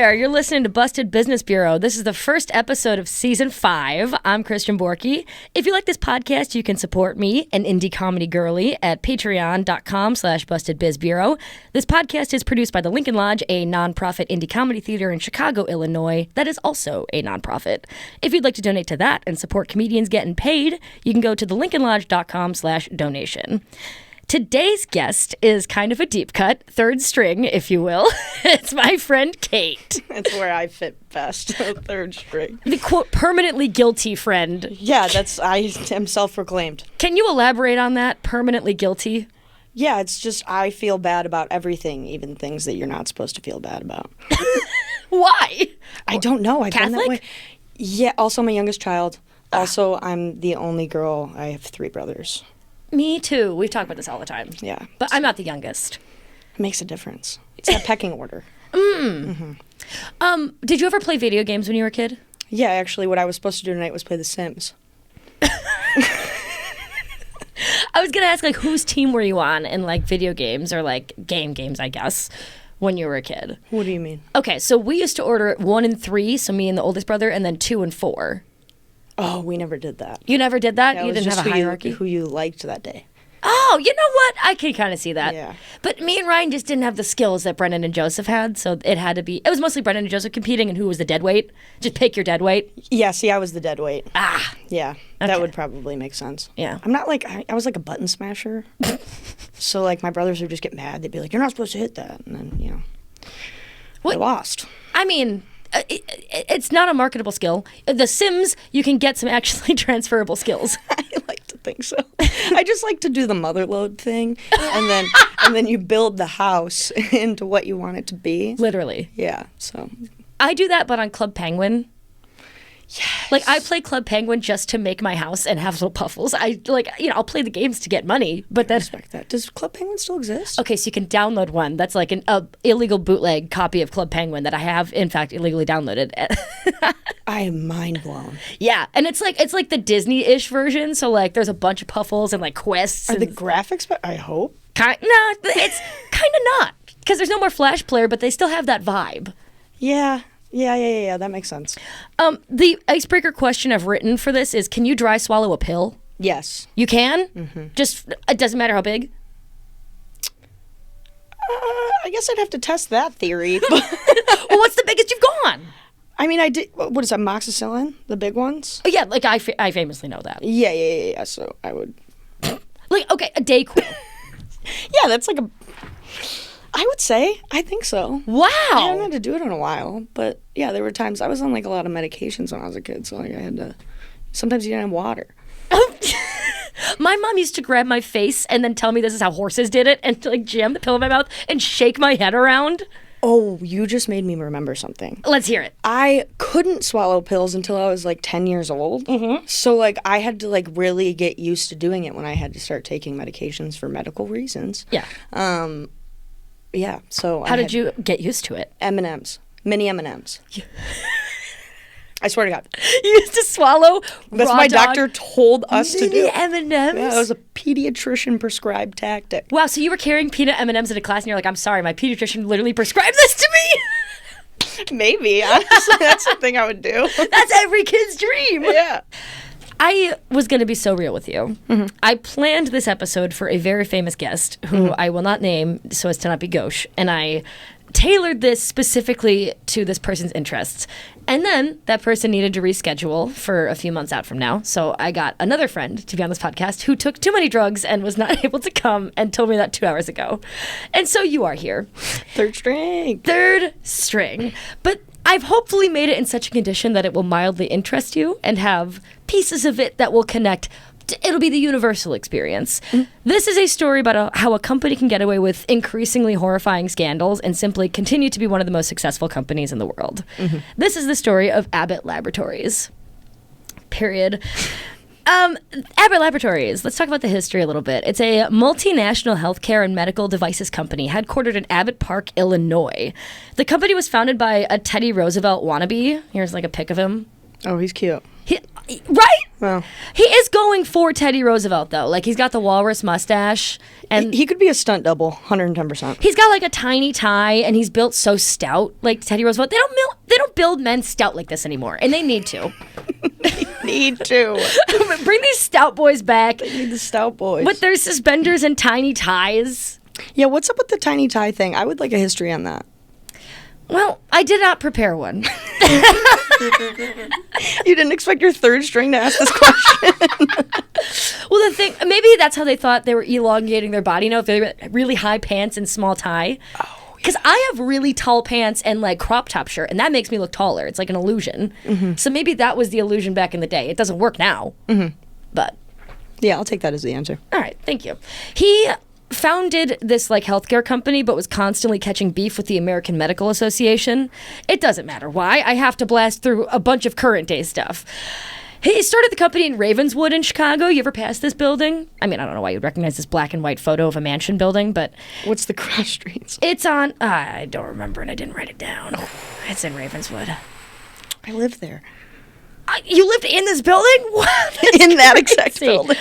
there. You're listening to Busted Business Bureau. This is the first episode of Season 5. I'm Christian Borky. If you like this podcast, you can support me, an indie comedy girly, at patreon.com/bustedbizbureau. This podcast is produced by the Lincoln Lodge, a nonprofit indie comedy theater in Chicago, Illinois, that is also a nonprofit. If you'd like to donate to that and support comedians getting paid, you can go to thelincolnlodge.com/donation. Today's guest is kind of a deep cut, third string, if you will. It's my friend Kate. That's where I fit best, third string. The, quote, permanently guilty friend. Yeah, I am self-proclaimed. Can you elaborate on that, permanently guilty? Yeah, it's just I feel bad about everything, even things that you're not supposed to feel bad about. Why? I don't know. I've Catholic? been that way. Yeah, also my youngest child. Also, I'm the only girl. I have 3 brothers. Me too. We've talked about this all the time. Yeah. But I'm not the youngest. It makes a difference. It's a pecking order. Did you ever play video games when you were a kid? Yeah, actually, what I was supposed to do tonight was play The Sims. I was going to ask, like, whose team were you on in, like, video games or, like, games, I guess, when you were a kid? What do you mean? Okay, so we used to order 1 and 3, so me and the oldest brother, and then 2 and 4. Oh, we never did that. You never did that? That You was didn't just have a hierarchy? who you liked that day. Oh, you know what? I can kind of see that. Yeah. But me and Ryan just didn't have the skills that Brendan and Joseph had, so it had to be... It was mostly Brendan and Joseph competing, and who was the dead weight. Just pick your dead weight. Yeah, see, I was the dead weight. Ah. Yeah, Okay. that would probably make sense. Yeah. I'm not like, I was like a button smasher. So, like, my brothers would just get mad. They'd be like, you're not supposed to hit that. And then, you know, What? I lost. I mean... It's not a marketable skill. The Sims, you can get some actually transferable skills. I like to think so. I just like to do the motherlode thing. And then you build the house into what you want it to be. Literally. Yeah, so. I do that, but on Club Penguin. Yes. Like, I play Club Penguin just to make my house and have little puffles. I'll play the games to get money, but then... Respect that. Does Club Penguin still exist? Okay, so you can download one. That's like an illegal bootleg copy of Club Penguin that I have, in fact, illegally downloaded. I am mind blown. Yeah, and it's like the Disney-ish version, so, like, there's a bunch of puffles and, like, quests. Are and the graphics, but I hope? No, it's kind of not, because there's no more Flash Player, but they still have that vibe. Yeah. Yeah, that makes sense. The icebreaker question I've written for this is, can you dry swallow a pill? Yes. You can? Mm-hmm. Just, it doesn't matter how big? I guess I'd have to test that theory. But Well, what's the biggest you've gone? I mean, I did, what is that, amoxicillin? The big ones? Oh, yeah, like I famously know that. Yeah, so I would... Like, okay, a Dayquil. Yeah, that's like I would say. I think so. Wow. I haven't had to do it in a while, but yeah, there were times I was on like a lot of medications when I was a kid, so like I had to. Sometimes you didn't have water. My mom used to grab my face and then tell me this is how horses did it, and like jam the pill in my mouth and shake my head around. Oh, you just made me remember something. Let's hear it. I couldn't swallow pills until I was like 10 years old. Mm-hmm. So like I had to like really get used to doing it when I had to start taking medications for medical reasons. Yeah. Yeah. So How did you get used to it? M&Ms, mini M&Ms. I swear to God. You used to swallow That's raw my dog doctor told us to mini do. M&Ms? Yeah, that was a pediatrician prescribed tactic. Wow, so you were carrying peanut M&Ms into class and you're like, I'm sorry, my pediatrician literally prescribed this to me. Maybe. Honestly, that's something I would do. That's every kid's dream. Yeah. I was going to be so real with you. Mm-hmm. I planned this episode for a very famous guest who I will not name so as to not be gauche. And I tailored this specifically to this person's interests. And then that person needed to reschedule for a few months out from now. So I got another friend to be on this podcast who took too many drugs and was not able to come and told me that 2 hours ago. And so you are here. Third string. Third string. But I've hopefully made it in such a condition that it will mildly interest you and have pieces of it that will connect. It'll be the universal experience. Mm-hmm. This is a story about how a company can get away with increasingly horrifying scandals and simply continue to be one of the most successful companies in the world. Mm-hmm. This is the story of Abbott Laboratories. Period. Abbott Laboratories. Let's talk about the history a little bit. It's a multinational healthcare and medical devices company headquartered in Abbott Park, Illinois. The company was founded by a Teddy Roosevelt wannabe. Here's like a pic of him. Oh, he's cute. Right? Well, He is going for Teddy Roosevelt, though. Like, he's got the walrus mustache, and he could be a stunt double, 110%. he's got, like, a tiny tie, and he's built so stout, like Teddy Roosevelt. They don't build men stout like this anymore, and they need to. Need to. Bring these stout boys back They need the stout boys. with their suspenders and tiny ties. Yeah, what's up with the tiny tie thing? I would like a history on that. Well, I did not prepare one. You didn't expect your third string to ask this question. Well, the thing, maybe that's how they thought they were elongating their body. You know, if they were really high pants and small tie. Oh. Because I have really tall pants and like crop top shirt, and that makes me look taller. It's like an illusion. Mm-hmm. So maybe that was the illusion back in the day. It doesn't work now. Mm-hmm. But Yeah, I'll take that as the answer. all right, thank you. He founded this like healthcare company, but was constantly catching beef with the American Medical Association. It doesn't matter why. I have to blast through a bunch of current day stuff. He started the company in Ravenswood in Chicago. You ever pass this building? I mean, I don't know why you'd recognize this black and white photo of a mansion building, but What's the cross streets? it's on, I don't remember and I didn't write it down. It's in Ravenswood. I live there. You lived in this building? What? In that exact Crazy. building.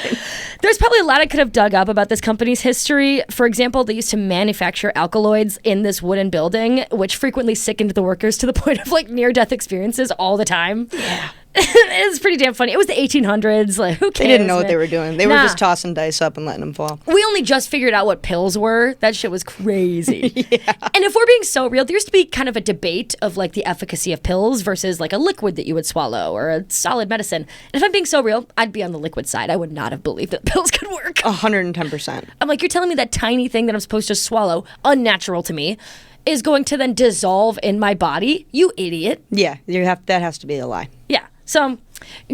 There's probably a lot I could have dug up about this company's history. For example, they used to manufacture alkaloids in this wooden building, which frequently sickened the workers to the point of like near-death experiences all the time. Yeah. It's pretty damn funny. It was the 1800s. Like, who cares? They didn't know what man? they were doing. They were Nah. just tossing dice up and letting them fall. We only just figured out what pills were. That shit was crazy. Yeah. And if we're being so real, there used to be kind of a debate of like the efficacy of pills versus like a liquid that you would swallow or a solid medicine. And if I'm being so real, I'd be on the liquid side. I would not have believed that pills could work. 110%. I'm like, you're telling me that tiny thing that I'm supposed to swallow, unnatural to me, is going to then dissolve in my body? You idiot. Yeah, that has to be a lie. Yeah. So,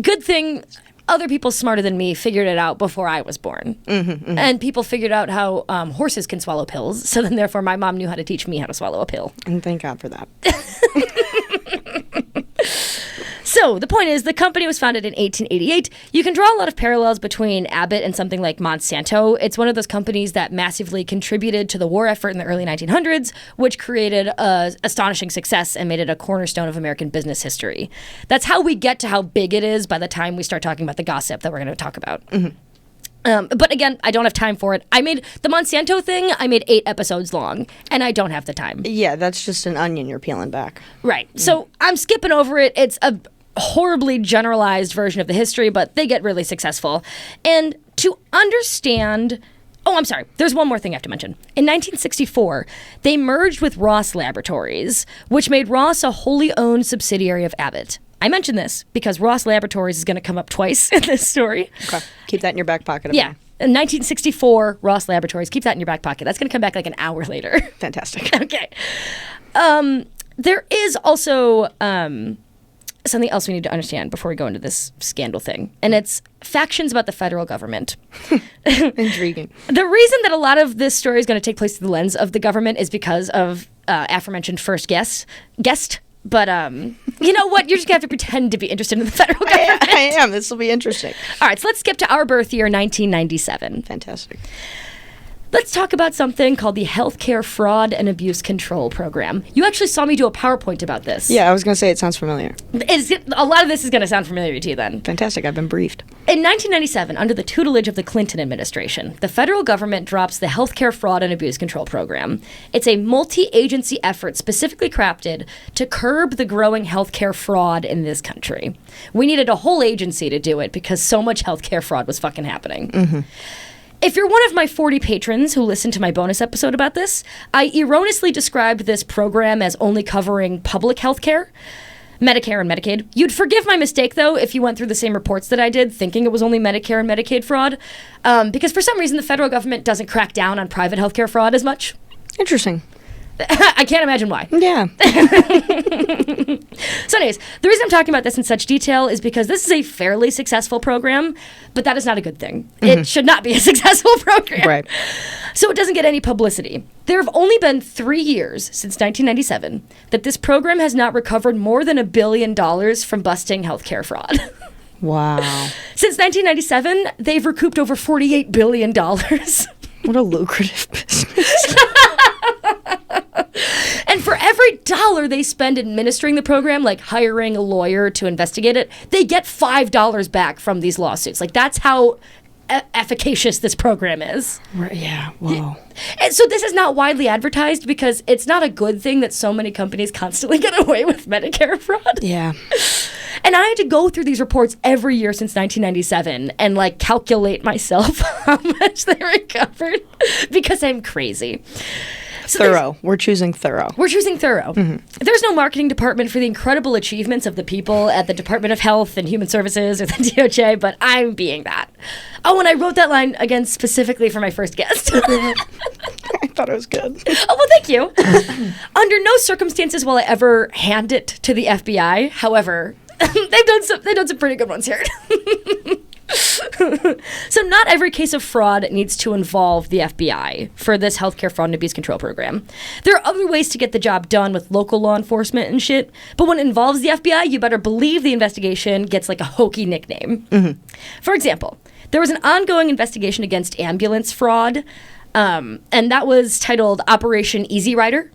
good thing other people smarter than me figured it out before I was born. And people figured out how horses can swallow pills. So then, therefore, my mom knew how to teach me how to swallow a pill. And thank God for that. So the point is, the company was founded in 1888. You can draw a lot of parallels between Abbott and something like Monsanto. It's one of those companies that massively contributed to the war effort in the early 1900s, which created astonishing success and made it a cornerstone of American business history. That's how we get to how big it is by the time we start talking about the gossip that we're going to talk about. But again, I don't have time for it. I made the Monsanto thing, I made 8 episodes long, and I don't have the time. Yeah, that's just an onion you're peeling back. Right. So I'm skipping over it. It's a horribly generalized version of the history, but they get really successful. And to understand... Oh, I'm sorry. There's one more thing I have to mention. In 1964, they merged with Ross Laboratories, which made Ross a wholly owned subsidiary of Abbott. I mention this because Ross Laboratories is going to come up twice in this story. Okay. Keep that in your back pocket. Yeah. In 1964, Ross Laboratories. Keep that in your back pocket. That's going to come back like an hour later. Fantastic. Okay. There is also something else we need to understand before we go into this scandal thing, and it's factions about the federal government. Intriguing. The reason that a lot of this story is going to take place through the lens of the government is because of aforementioned first guest. But you know what? You're just going to have to pretend to be interested in the federal government. I am. This will be interesting. All right, so let's skip to our birth year, 1997. Fantastic. Let's talk about something called the Healthcare Fraud and Abuse Control Program. You actually saw me do a PowerPoint about this. Yeah, I was going to say it sounds familiar. A lot of this is going to sound familiar to you then. Fantastic. I've been briefed. In 1997, under the tutelage of the Clinton administration, the federal government drops the Healthcare Fraud and Abuse Control Program. It's a multi-agency effort specifically crafted to curb the growing healthcare fraud in this country. We needed a whole agency to do it because so much healthcare fraud was fucking happening. If you're one of my 40 patrons who listened to my bonus episode about this, I erroneously described this program as only covering public health care, Medicare and Medicaid. You'd forgive my mistake, though, if you went through the same reports that I did, thinking it was only Medicare and Medicaid fraud, because for some reason the federal government doesn't crack down on private healthcare fraud as much. Interesting. I can't imagine why. Yeah. So anyways, the reason I'm talking about this in such detail is because this is a fairly successful program, but that is not a good thing. It should not be a successful program. Right. So it doesn't get any publicity. There have only been 3 years since 1997 that this program has not recovered more than $1 billion from busting healthcare fraud. Wow. Since 1997, they've recouped over $48 billion. What a lucrative business. And for every every dollar they spend administering the program, like hiring a lawyer to investigate it, they get $5 back from these lawsuits. Like, that's how efficacious this program is. Right, yeah, whoa. And so this is not widely advertised because it's not a good thing that so many companies constantly get away with Medicare fraud. Yeah. And I had to go through these reports every year since 1997 and, like, calculate myself how much they recovered because I'm crazy. So thorough. We're choosing thorough. We're choosing thorough. There's no marketing department for the incredible achievements of the people at the Department of Health and Human Services or the DOJ, but I'm being that. Oh, and I wrote that line again specifically for my first guest. I thought it was good. Oh, well, thank you. Under no circumstances will I ever hand it to the FBI. However, they've done some pretty good ones here. So not every case of fraud needs to involve the FBI for this healthcare fraud and abuse control program. There are other ways to get the job done with local law enforcement and shit, but when it involves the FBI, you better believe the investigation gets like a hokey nickname. For example, there was an ongoing investigation against ambulance fraud, and that was titled Operation Easy Rider.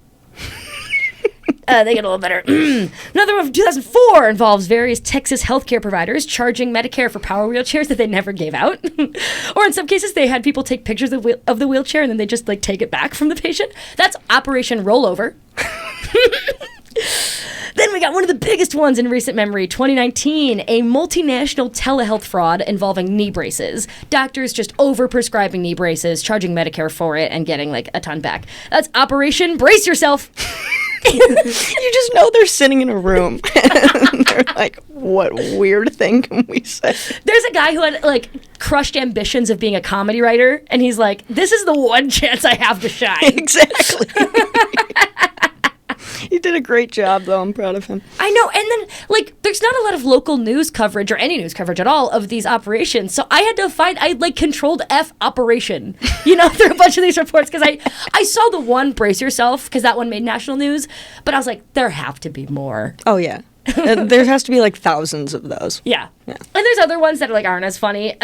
They get a little better. Another one from 2004 involves various Texas healthcare providers charging Medicare for power wheelchairs that they never gave out. Or in some cases, they had people take pictures of the wheelchair and then they just like take it back from the patient. That's Operation Rollover. Then we got one of the biggest ones in recent memory, 2019, a multinational telehealth fraud involving knee braces. Doctors just over-prescribing knee braces, charging Medicare for it, and getting like a ton back. That's Operation Brace Yourself. You just know they're sitting in a room and they're like, what weird thing can we say? There's a guy who had like crushed ambitions of being a comedy writer, and he's like, this is the one chance I have to shine. Exactly. He did a great job, though. I'm proud of him. I know. And then, like, there's not a lot of local news coverage or any news coverage at all of these operations. So I had to controlled F operation, through a bunch of these reports. Because I saw the one, Brace Yourself, because that one made national news. But I was like, there have to be more. Oh, yeah. There has to be, like, thousands of those. Yeah. And there's other ones that aren't as funny.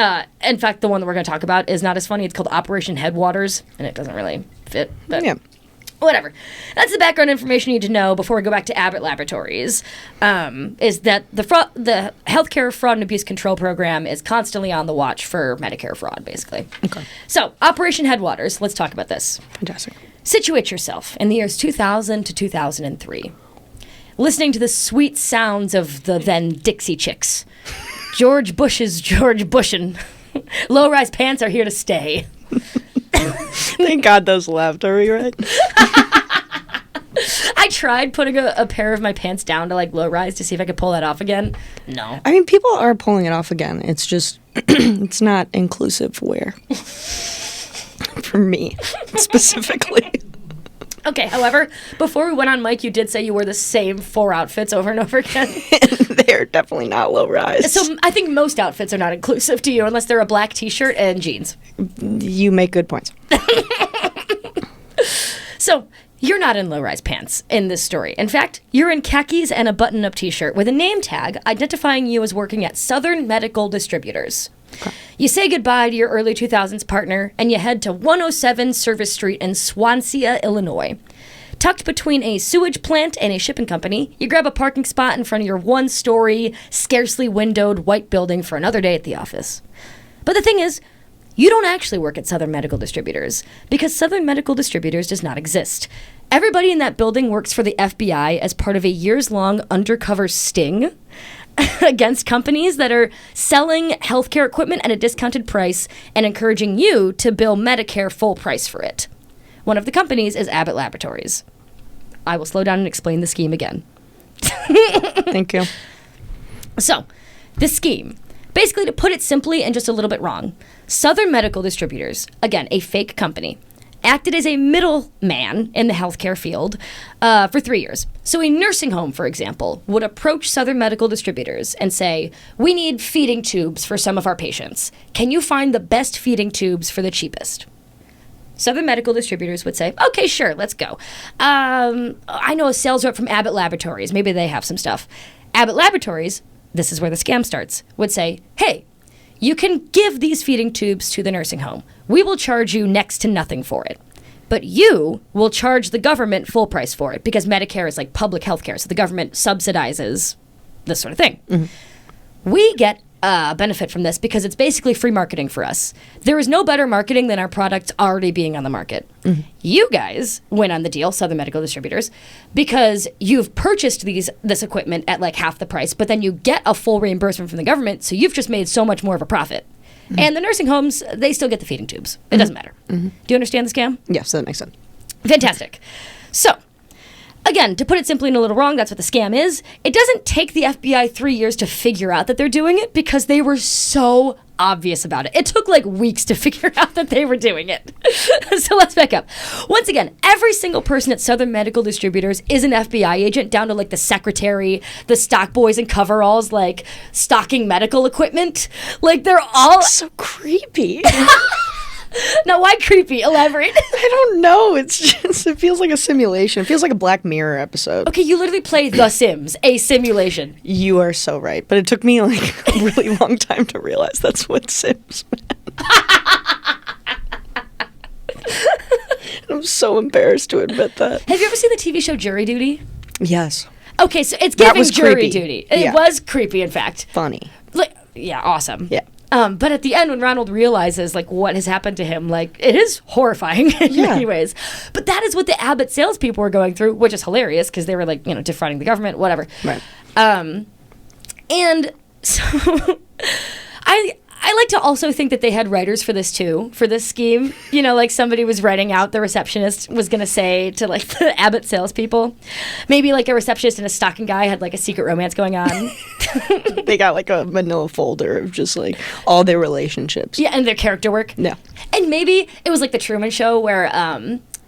In fact, the one that we're going to talk about is not as funny. It's called Operation Headwaters. And it doesn't really fit. But yeah. Whatever. That's the background information you need to know before we go back to Abbott Laboratories, is that the healthcare fraud and abuse control program is constantly on the watch for Medicare fraud, basically. Okay. So, Operation Headwaters, let's talk about this. Fantastic. Situate yourself in the years 2000 to 2003, listening to the sweet sounds of the then Dixie Chicks. George Bush's George Bushin'. Low-rise pants are here to stay. Thank God those left. Are we right? I tried putting a pair of my pants down to like low rise to see if I could pull that off again. No. I mean, people are pulling it off again. It's just, it's not inclusive wear. For me, specifically. Okay, however, before we went on mic, you did say you wore the same 4 outfits over and over again. They're definitely not low rise. So I think most outfits are not inclusive to you unless they're a black t-shirt and jeans. You make good points. So you're not in low-rise pants in this story. In fact, you're in khakis and a button-up t-shirt with a name tag identifying you as working at Southern Medical Distributors. Okay. You say goodbye to your early 2000s partner, and you head to 107 Service Street in Swansea, Illinois. Tucked between a sewage plant and a shipping company, you grab a parking spot in front of your one-story, scarcely windowed white building for another day at the office. But the thing is, you don't actually work at Southern Medical Distributors, because Southern Medical Distributors does not exist. Everybody in that building works for the FBI as part of a years-long undercover sting against companies that are selling healthcare equipment at a discounted price and encouraging you to bill Medicare full price for it. One of the companies is Abbott Laboratories. I will slow down and explain the scheme again. Thank you. So, the scheme, basically to put it simply and just a little bit wrong, Southern Medical Distributors, again, a fake company, acted as a middleman in the healthcare field for 3 years. So a nursing home, for example, would approach Southern Medical Distributors and say, we need feeding tubes for some of our patients. Can you find the best feeding tubes for the cheapest? Southern Medical Distributors would say, okay, sure, let's go. I know a sales rep from Abbott Laboratories. Maybe they have some stuff. Abbott Laboratories, this is where the scam starts, would say, hey, you can give these feeding tubes to the nursing home. We will charge you next to nothing for it. but you will charge the government full price for it because Medicare is like public health care, so the government subsidizes this sort of thing. We get benefit from this because it's basically free marketing for us. There is no better marketing than our products already being on the market. You guys win on the deal, Southern Medical Distributors, because you've purchased this equipment at like half the price, but then you get a full reimbursement from the government, so you've just made so much more of a profit. And the nursing homes, they still get the feeding tubes. It doesn't matter. Do you understand the scam? Yes, that makes sense. Fantastic. So, again, to put it simply and a little wrong, that's what the scam is. It doesn't take the FBI 3 years to figure out that they're doing it because they were so obvious about it. It took like weeks to figure out that they were doing it. So let's back up. Once again, every single person at Southern Medical Distributors is an FBI agent, down to like the secretary, the stock boys in coveralls, like stocking medical equipment. Like they're all So creepy. Now, why creepy? Elaborate. I don't know. It's just, it feels like a simulation. It feels like a Black Mirror episode. Okay, you literally play The Sims, a simulation. You are so right. But it took me like a really long time to realize that's what Sims meant. I'm so embarrassed to admit that. Have you ever seen the TV show Jury Duty? Yes. Okay, so it's That giving was jury creepy. duty. It Yeah. was creepy, in fact. Funny. Like, yeah, awesome. Yeah. But at the end, when Ronald realizes like what has happened to him, like it is horrifying in Yeah. many ways. But that is what the Abbott salespeople were going through, which is hilarious because they were like, defrauding the government, whatever. Right. And so I like to also think that they had writers for this too, for this scheme. Like somebody was writing out, the receptionist was going to say to like the Abbott salespeople. Maybe like a receptionist and a stocking guy had like a secret romance going on. They got like a manila folder of just like all their relationships. Yeah, and their character work. Yeah. And maybe it was like the Truman Show where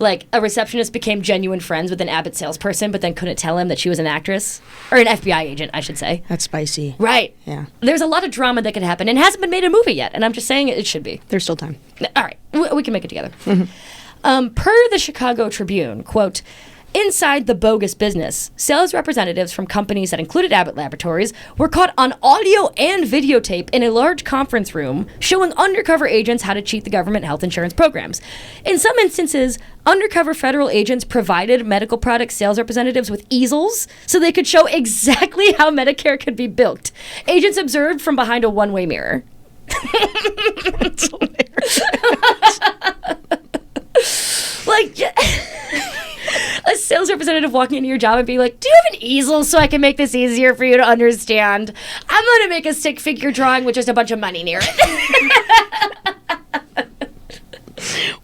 like a receptionist became genuine friends with an Abbott salesperson, but then couldn't tell him that she was an actress. Or an FBI agent, I should say. That's spicy. Right. Yeah. There's a lot of drama that could happen and hasn't been made a movie yet. And I'm just saying it should be. There's still time. All right. We can make it together. Per the Chicago Tribune, quote, inside the bogus business, sales representatives from companies that included Abbott Laboratories were caught on audio and videotape in a large conference room showing undercover agents how to cheat the government health insurance programs. In some instances, undercover federal agents provided medical product sales representatives with easels so they could show exactly how Medicare could be bilked. Agents observed from behind a one-way mirror. It's hilarious. Like, a sales representative walking into your job and being like, do you have an easel so I can make this easier for you to understand? I'm going to make a stick figure drawing with just a bunch of money near it.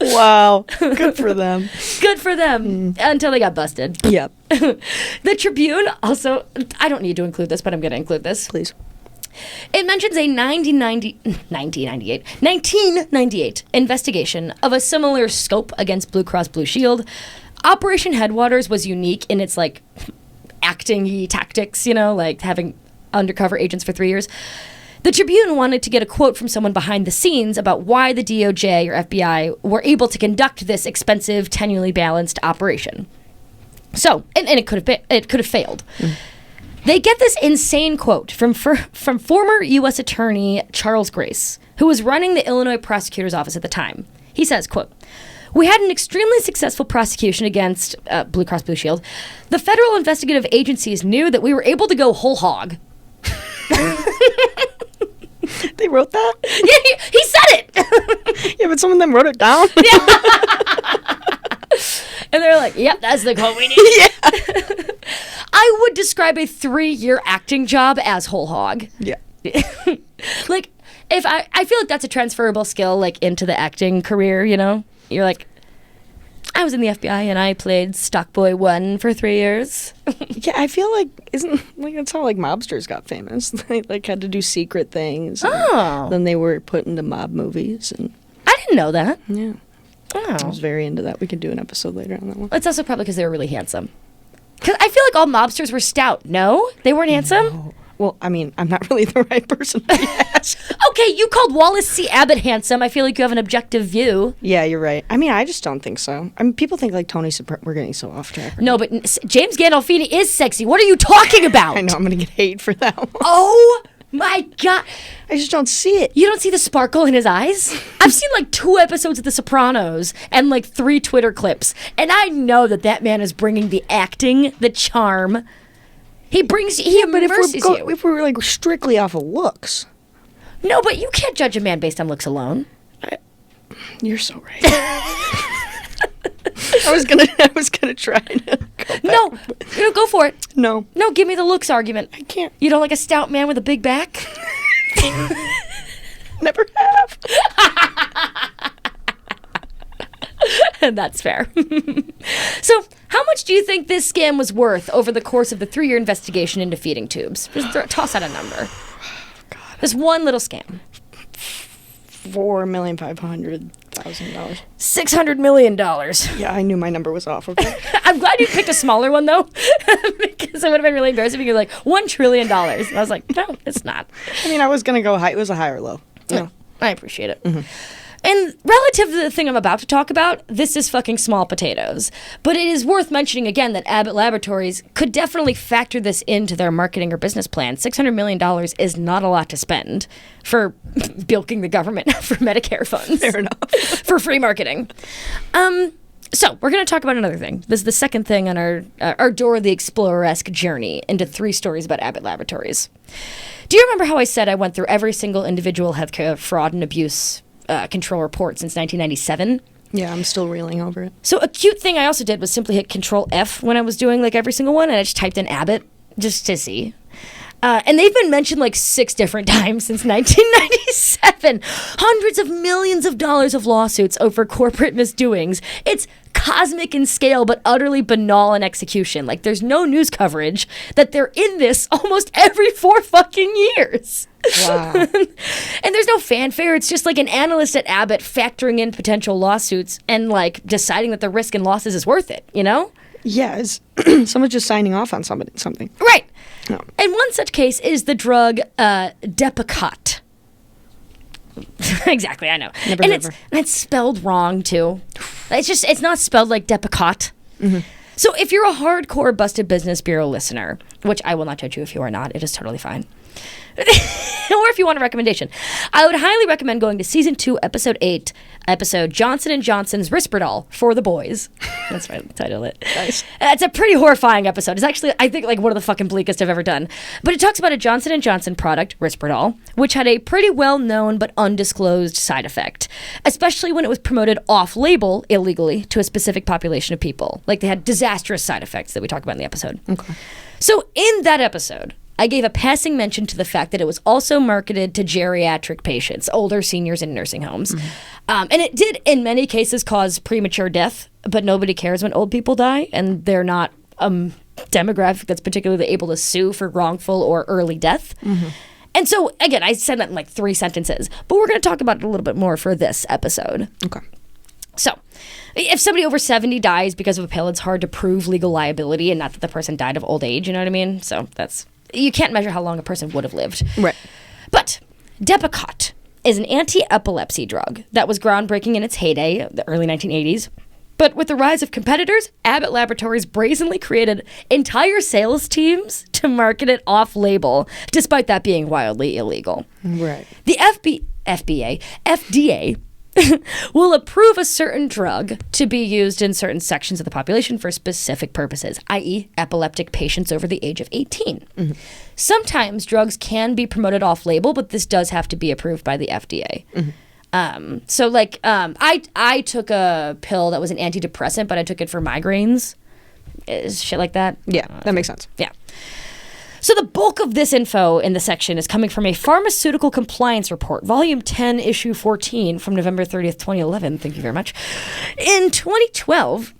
Wow. Good for them. Good for them. Until they got busted. Yep. The Tribune also, I don't need to include this, but I'm going to include this. Please. It mentions a 1998 investigation of a similar scope against Blue Cross Blue Shield. Operation Headwaters was unique in its like acting-y tactics, like having undercover agents for 3 years. The Tribune wanted to get a quote from someone behind the scenes about why the DOJ or FBI were able to conduct this expensive, tenuously balanced operation. So, and it could have failed. They get this insane quote from former U.S. Attorney Charles Grace, who was running the Illinois prosecutor's office at the time. He says, quote, "We had an extremely successful prosecution against Blue Cross Blue Shield. The federal investigative agencies knew that we were able to go whole hog." They wrote that? Yeah, he said it. Yeah, but some of them wrote it down. And they're like, yep, that's the quote we need. Yeah. I would describe a 3-year acting job as whole hog. Yeah. Like, if I feel like that's a transferable skill, like, into the acting career, You're like, I was in the FBI and I played Stockboy 1 for 3 years. Yeah, I feel like that's how like mobsters got famous. They like had to do secret things. Oh. Then they were put into mob movies and I didn't know that. yeah. I Oh. was very into that. We could do an episode later on that one. It's also probably because they were really handsome. Because I feel like all mobsters were stout. No? They weren't handsome? Oh. Well, I mean, I'm not really the right person to ask. Okay, you called Wallace C. Abbott handsome. I feel like you have an objective view. Yeah, you're right. I mean, I just don't think so. I mean, people think like Tony Soprano. We're getting so off track. No, but James Gandolfini is sexy. What are you talking about? I know I'm gonna get hate for that one. Oh my God. I just don't see it. You don't see the sparkle in his eyes? I've seen like 2 episodes of The Sopranos and like 3 Twitter clips, and I know that man is bringing the acting, the charm. He immerses you. If we're like strictly off of looks. No, but you can't judge a man based on looks alone. You're so right. I was gonna try to go back. No, go for it. No, give me the looks argument. I can't. You don't like a stout man with a big back? Never have. And that's fair. So, how much do you think this scam was worth over the course of the 3-year investigation into feeding tubes? Just toss out a number. God. This one little scam. $4,500,000. $600 million. Yeah, I knew my number was off. Okay. I'm glad you picked a smaller one, though, because it would have been really embarrassing if you were like, $1 trillion. And I was like, no, it's not. I mean, I was going to go high. It was a high or low. Yeah, I appreciate it. Mm-hmm. And relative to the thing I'm about to talk about, this is fucking small potatoes. But it is worth mentioning again that Abbott Laboratories could definitely factor this into their marketing or business plan. $600 million is not a lot to spend for bilking the government for Medicare funds. Fair enough. For free marketing. So we're going to talk about another thing. This is the second thing on our Dora the Explorer-esque journey into 3 stories about Abbott Laboratories. Do you remember how I said I went through every single individual healthcare fraud and abuse control report since 1997? Yeah, I'm still reeling over it. So a cute thing I also did was simply hit Control F when I was doing like every single one, and I just typed in Abbott just to see. And they've been mentioned like 6 different times since 1997. Hundreds of millions of dollars of lawsuits over corporate misdoings. It's cosmic in scale, but utterly banal in execution. Like, there's no news coverage that they're in this almost every 4 fucking years. Wow. And there's no fanfare. It's just like an analyst at Abbott factoring in potential lawsuits and like deciding that the risk and losses is worth it, you know? Yeah, someone's just signing off on something. Right. No. And one such case is the drug Depakote. Exactly, I know. Never and it's spelled wrong too. It's not spelled like Depakote. Mm-hmm. So if you're a hardcore Busted Business Bureau listener, which I will not judge you if you are not, it is totally fine. Or if you want a recommendation, I would highly recommend going to season 2, episode 8, episode Johnson & Johnson's Risperdal for the Boys. That's what I title it. Nice. It's a pretty horrifying episode. It's actually, I think, like one of the fucking bleakest I've ever done. But it talks about a Johnson & Johnson product, Risperdal, which had a pretty well-known but undisclosed side effect, especially when it was promoted off-label illegally to a specific population of people. Like, they had disastrous side effects that we talk about in the episode. Okay. So in that episode, I gave a passing mention to the fact that it was also marketed to geriatric patients, older seniors in nursing homes. Mm-hmm. And it did, in many cases, cause premature death, but nobody cares when old people die, and they're not a demographic that's particularly able to sue for wrongful or early death. Mm-hmm. And so, again, I said that in like 3 sentences, but we're going to talk about it a little bit more for this episode. Okay. So, if somebody over 70 dies because of a pill, it's hard to prove legal liability, and not that the person died of old age, you know what I mean? So that's... You can't measure how long a person would have lived. Right. But Depakote is an anti-epilepsy drug that was groundbreaking in its heyday, the early 1980s. But with the rise of competitors, Abbott Laboratories brazenly created entire sales teams to market it off-label, despite that being wildly illegal. Right. The FDA will approve a certain drug to be used in certain sections of the population for specific purposes, i.e. epileptic patients over the age of 18. Mm-hmm. Sometimes drugs can be promoted off-label, but this does have to be approved by the FDA. Mm-hmm. So, like, I took a pill that was an antidepressant, but I took it for migraines. Shit like that. Yeah, that makes sense. Yeah. So the bulk of this info in the section is coming from a Pharmaceutical Compliance Report, Volume 10, Issue 14, from November 30th, 2011. Thank you very much. In 2012,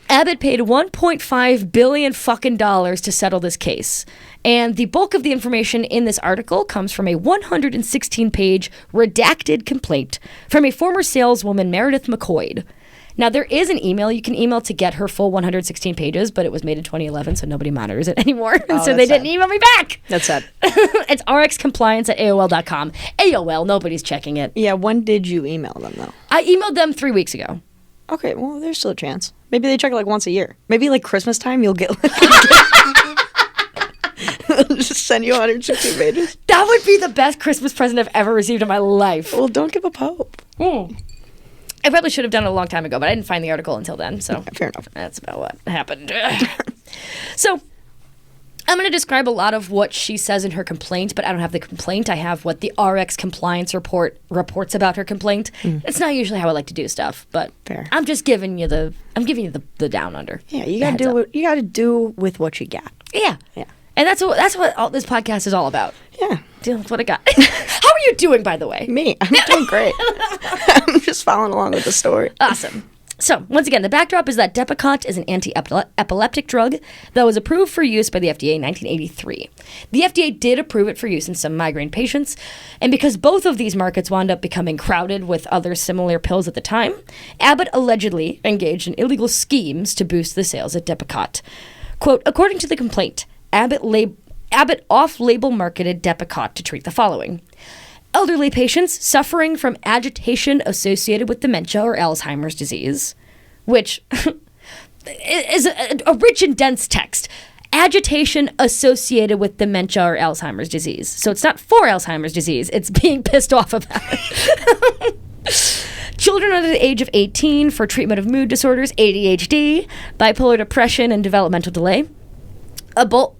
Abbott paid $1.5 billion fucking dollars to settle this case. And the bulk of the information in this article comes from a 116-page redacted complaint from a former saleswoman, Meredith McCoy. Now, there is an email you can email to get her full 116 pages, but it was made in 2011, so nobody monitors it anymore. So they didn't email me back. That's sad. It's rxcompliance@aol.com. AOL, nobody's checking it. Yeah, when did you email them, though? I emailed them 3 weeks ago. Okay, well, there's still a chance. Maybe they check it like once a year. Maybe like Christmas time, you'll get like Just send you 160 pages. That would be the best Christmas present I've ever received in my life. Well, don't give up hope. I probably should have done it a long time ago, but I didn't find the article until then, so Fair enough. that's about what happened. So, I'm going to describe a lot of what she says in her complaint, but I don't have the complaint. I have what the RX compliance report reports about her complaint. It's not usually how I like to do stuff, but Fair. I'm just giving you the down under. Yeah, you gotta do what you gotta do with what you got. Yeah. Yeah. And that's what all this podcast is all about. Yeah. Dealing with what I got. How are you doing, by the way? Me, I'm doing great. I'm just following along with the story. Awesome. So, once again, the backdrop is that Depakote is an anti-epileptic drug that was approved for use by the FDA in 1983. The FDA did approve it for use in some migraine patients, and because both of these markets wound up becoming crowded with other similar pills at the time, Abbott allegedly engaged in illegal schemes to boost the sales of Depakote. Quote, according to the complaint, Abbott off-label marketed Depakote to treat the following: elderly patients suffering from agitation associated with dementia or Alzheimer's disease, which is a rich and dense text. Agitation associated with dementia or Alzheimer's disease. So it's not for Alzheimer's disease, it's being pissed off about it. Children under the age of 18 for treatment of mood disorders, ADHD, bipolar depression, and developmental delay. Adult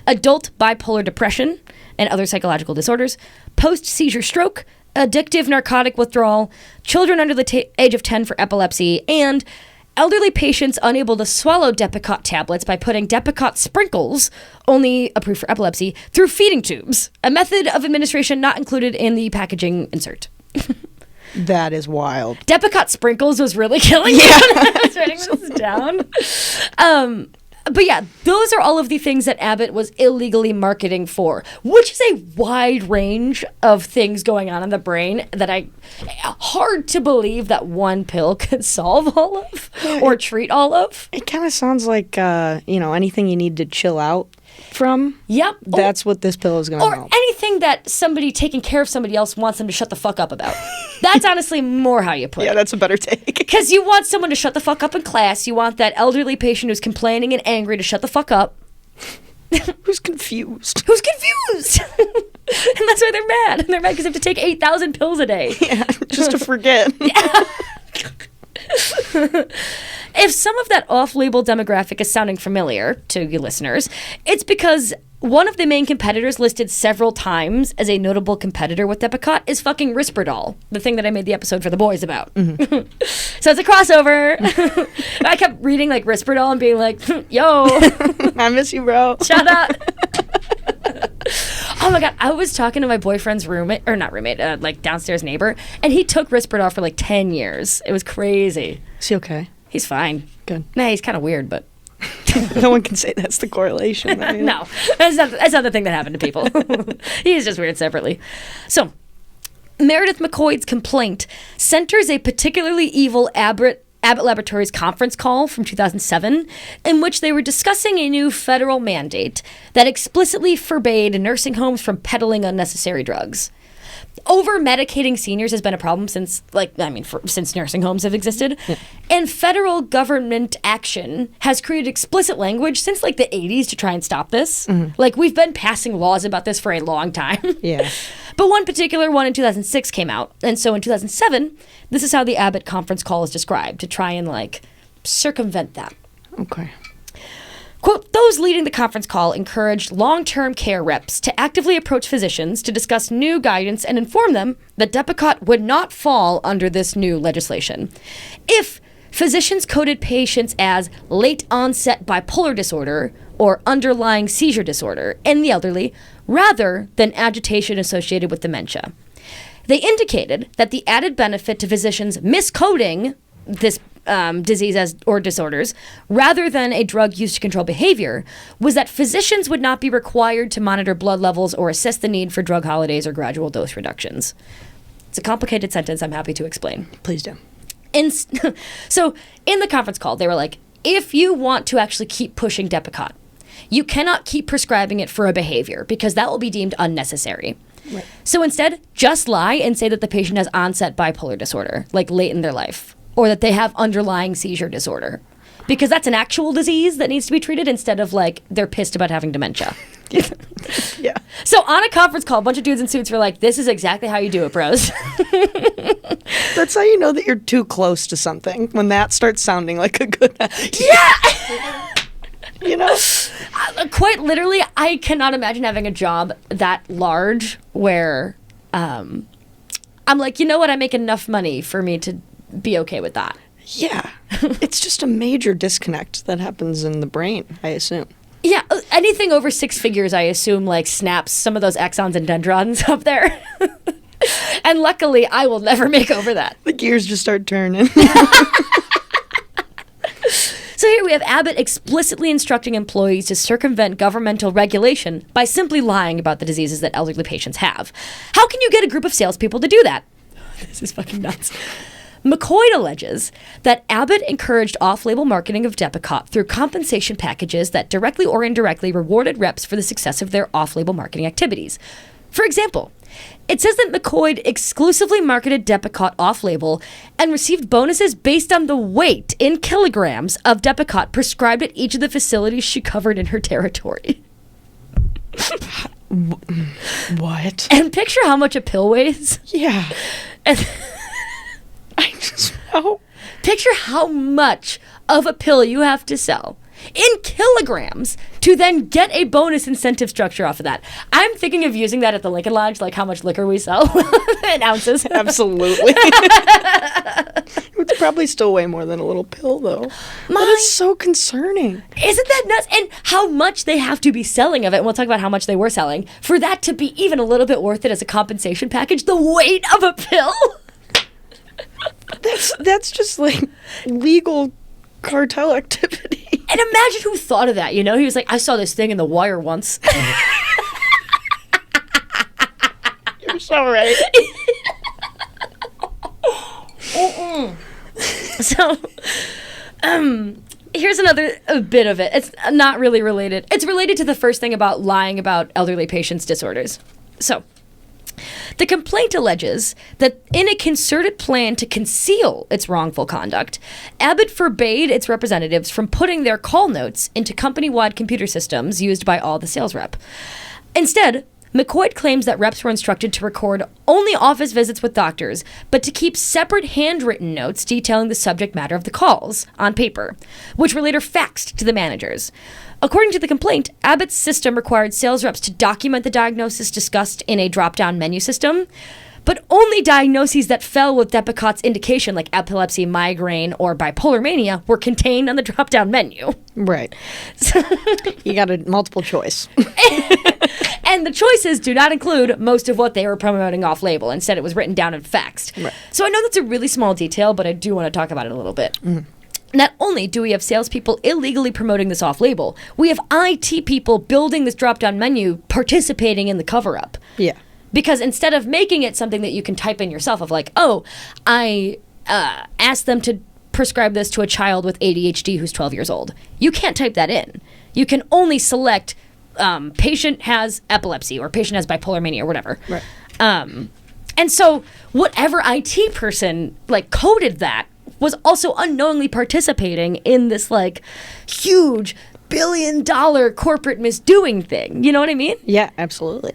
bipolar depression and other psychological disorders, post-seizure stroke, addictive narcotic withdrawal, children under the age of 10 for epilepsy, and elderly patients unable to swallow Depakote tablets by putting Depakote sprinkles, only approved for epilepsy, through feeding tubes, a method of administration not included in the packaging insert. That is wild. Depakote sprinkles was really killing me when I was writing this down. But yeah, those are all of the things that Abbott was illegally marketing for, which is a wide range of things going on in the brain that hard to believe that one pill could solve all of or treat all of. It kind of sounds like, anything you need to chill out from. Yep. That's what this pill is going to Or help. anything that somebody taking care of somebody else wants them to shut the fuck up about. That's honestly more how you put it. Yeah, that's a better take. Because you want someone to shut the fuck up in class. You want that elderly patient who's complaining and angry to shut the fuck up. Who's confused? Who's confused? And that's why they're mad. And they're mad because they have to take 8,000 pills a day. Yeah, just to forget. If some of that off-label demographic is sounding familiar to you listeners, it's because one of the main competitors listed several times as a notable competitor with Depakote is fucking Risperdal, the thing that I made the episode for the boys about. Mm-hmm. So it's a crossover. I kept reading like Risperdal and being like, yo. I miss you, bro. Shut up. Oh my God, I was talking to my boyfriend's roommate, or not roommate, downstairs neighbor, and he took Risperdal for like 10 years. It was crazy. Is he okay? He's fine. Good. Nah, he's kind of weird, but... No one can say that's the correlation. No, that's not the thing that happened to people. He's just weird separately. So, Meredith McCoy's complaint centers a particularly evil Abbott Laboratories conference call from 2007 in which they were discussing a new federal mandate that explicitly forbade nursing homes from peddling unnecessary drugs. Over-medicating seniors has been a problem since nursing homes have existed. Yeah. And federal government action has created explicit language since the 80s to try and stop this. Mm-hmm. We've been passing laws about this for a long time. Yeah. But one particular one in 2006 came out. And so in 2007, this is how the Abbott conference call is described to try and circumvent that. Okay. Quote, those leading the conference call encouraged long-term care reps to actively approach physicians to discuss new guidance and inform them that Depakote would not fall under this new legislation. If physicians coded patients as late-onset bipolar disorder or underlying seizure disorder in the elderly, rather than agitation associated with dementia. They indicated that the added benefit to physicians miscoding this disease or disorders, rather than a drug used to control behavior, was that physicians would not be required to monitor blood levels or assess the need for drug holidays or gradual dose reductions. It's a complicated sentence I'm happy to explain. Please do. So in the conference call, they were like, if you want to actually keep pushing Depakote, you cannot keep prescribing it for a behavior because that will be deemed unnecessary. Right. So instead, just lie and say that the patient has onset bipolar disorder, late in their life. Or that they have underlying seizure disorder. Because that's an actual disease that needs to be treated instead of, they're pissed about having dementia. Yeah. So on a conference call, a bunch of dudes in suits were like, this is exactly how you do it, bros. That's how you know that you're too close to something, when that starts sounding like a good idea. Yeah! You know? Quite literally, I cannot imagine having a job that large where I'm like, you know what, I make enough money for me to be okay with that. Yeah. It's just a major disconnect that happens in the brain, I assume. Yeah, anything over 6 figures, I assume, like, snaps some of those axons and dendrons up there. And luckily, I will never make over that. The gears just start turning. So here we have Abbott explicitly instructing employees to circumvent governmental regulation by simply lying about the diseases that elderly patients have. How can you get a group of salespeople to do that? This is fucking nuts. McCoy alleges that Abbott encouraged off-label marketing of Depakote through compensation packages that directly or indirectly rewarded reps for the success of their off-label marketing activities. For example, it says that McCoy exclusively marketed Depakote off-label and received bonuses based on the weight in kilograms of Depakote prescribed at each of the facilities she covered in her territory. What? And picture how much a pill weighs. Yeah. And I just know. picture how much of a pill you have to sell in kilograms to then get a bonus incentive structure off of that. I'm thinking of using that at the Lincoln Lodge, like how much liquor we sell in ounces. Absolutely. It's probably still way more than a little pill, though. That is so concerning. Isn't that nuts? And how much they have to be selling of it, and we'll talk about how much they were selling, for that to be even a little bit worth it as a compensation package, the weight of a pill? That's just like legal cartel activity. And imagine who thought of that, you know? He was like, I saw this thing in The Wire once. You're so right. So, here's another bit of it. It's not really related. It's related to the first thing about lying about elderly patients' disorders. So, the complaint alleges that in a concerted plan to conceal its wrongful conduct, Abbott forbade its representatives from putting their call notes into company-wide computer systems used by all the sales rep. Instead, McCoy claims that reps were instructed to record only office visits with doctors, but to keep separate handwritten notes detailing the subject matter of the calls on paper, which were later faxed to the managers. According to the complaint, Abbott's system required sales reps to document the diagnosis discussed in a drop-down menu system, but only diagnoses that fell with Depakote's indication, like epilepsy, migraine, or bipolar mania, were contained on the drop-down menu. Right. You got a multiple choice. And the choices do not include most of what they were promoting off-label. Instead, it was written down and faxed. Right. So I know that's a really small detail, but I do want to talk about it a little bit. Mm. Not only do we have salespeople illegally promoting this off-label, we have IT people building this drop-down menu, participating in the cover-up. Yeah. Because instead of making it something that you can type in yourself of like, oh, I asked them to prescribe this to a child with ADHD who's 12 years old. You can't type that in. You can only select patient has epilepsy or patient has bipolar mania or whatever. Right. And so whatever IT person like coded that was also unknowingly participating in this like huge billion-dollar corporate misdoing thing. You know what I mean? Yeah, absolutely.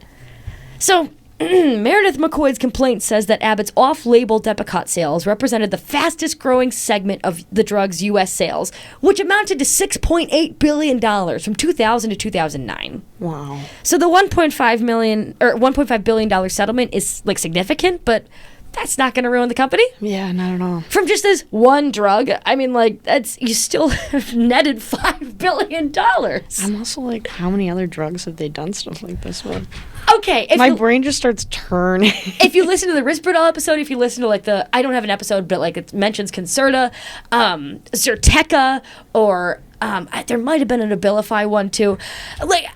So Meredith McCoy's complaint says that Abbott's off-label Depakote sales represented the fastest-growing segment of the drug's U.S. sales, which amounted to $6.8 billion from 2000 to 2009. Wow. So the $1.5 billion settlement is like significant, but that's not going to ruin the company. Yeah, not at all. From just this one drug, I mean, like, you still have netted $5 billion. I'm also like, how many other drugs have they done stuff like this with? Okay. My brain just starts turning. If you listen to the Risperdal episode, if you listen to, like, I don't have an episode, but, like, it mentions Concerta, Zyrteca, or there might have been an Abilify one, too. Like,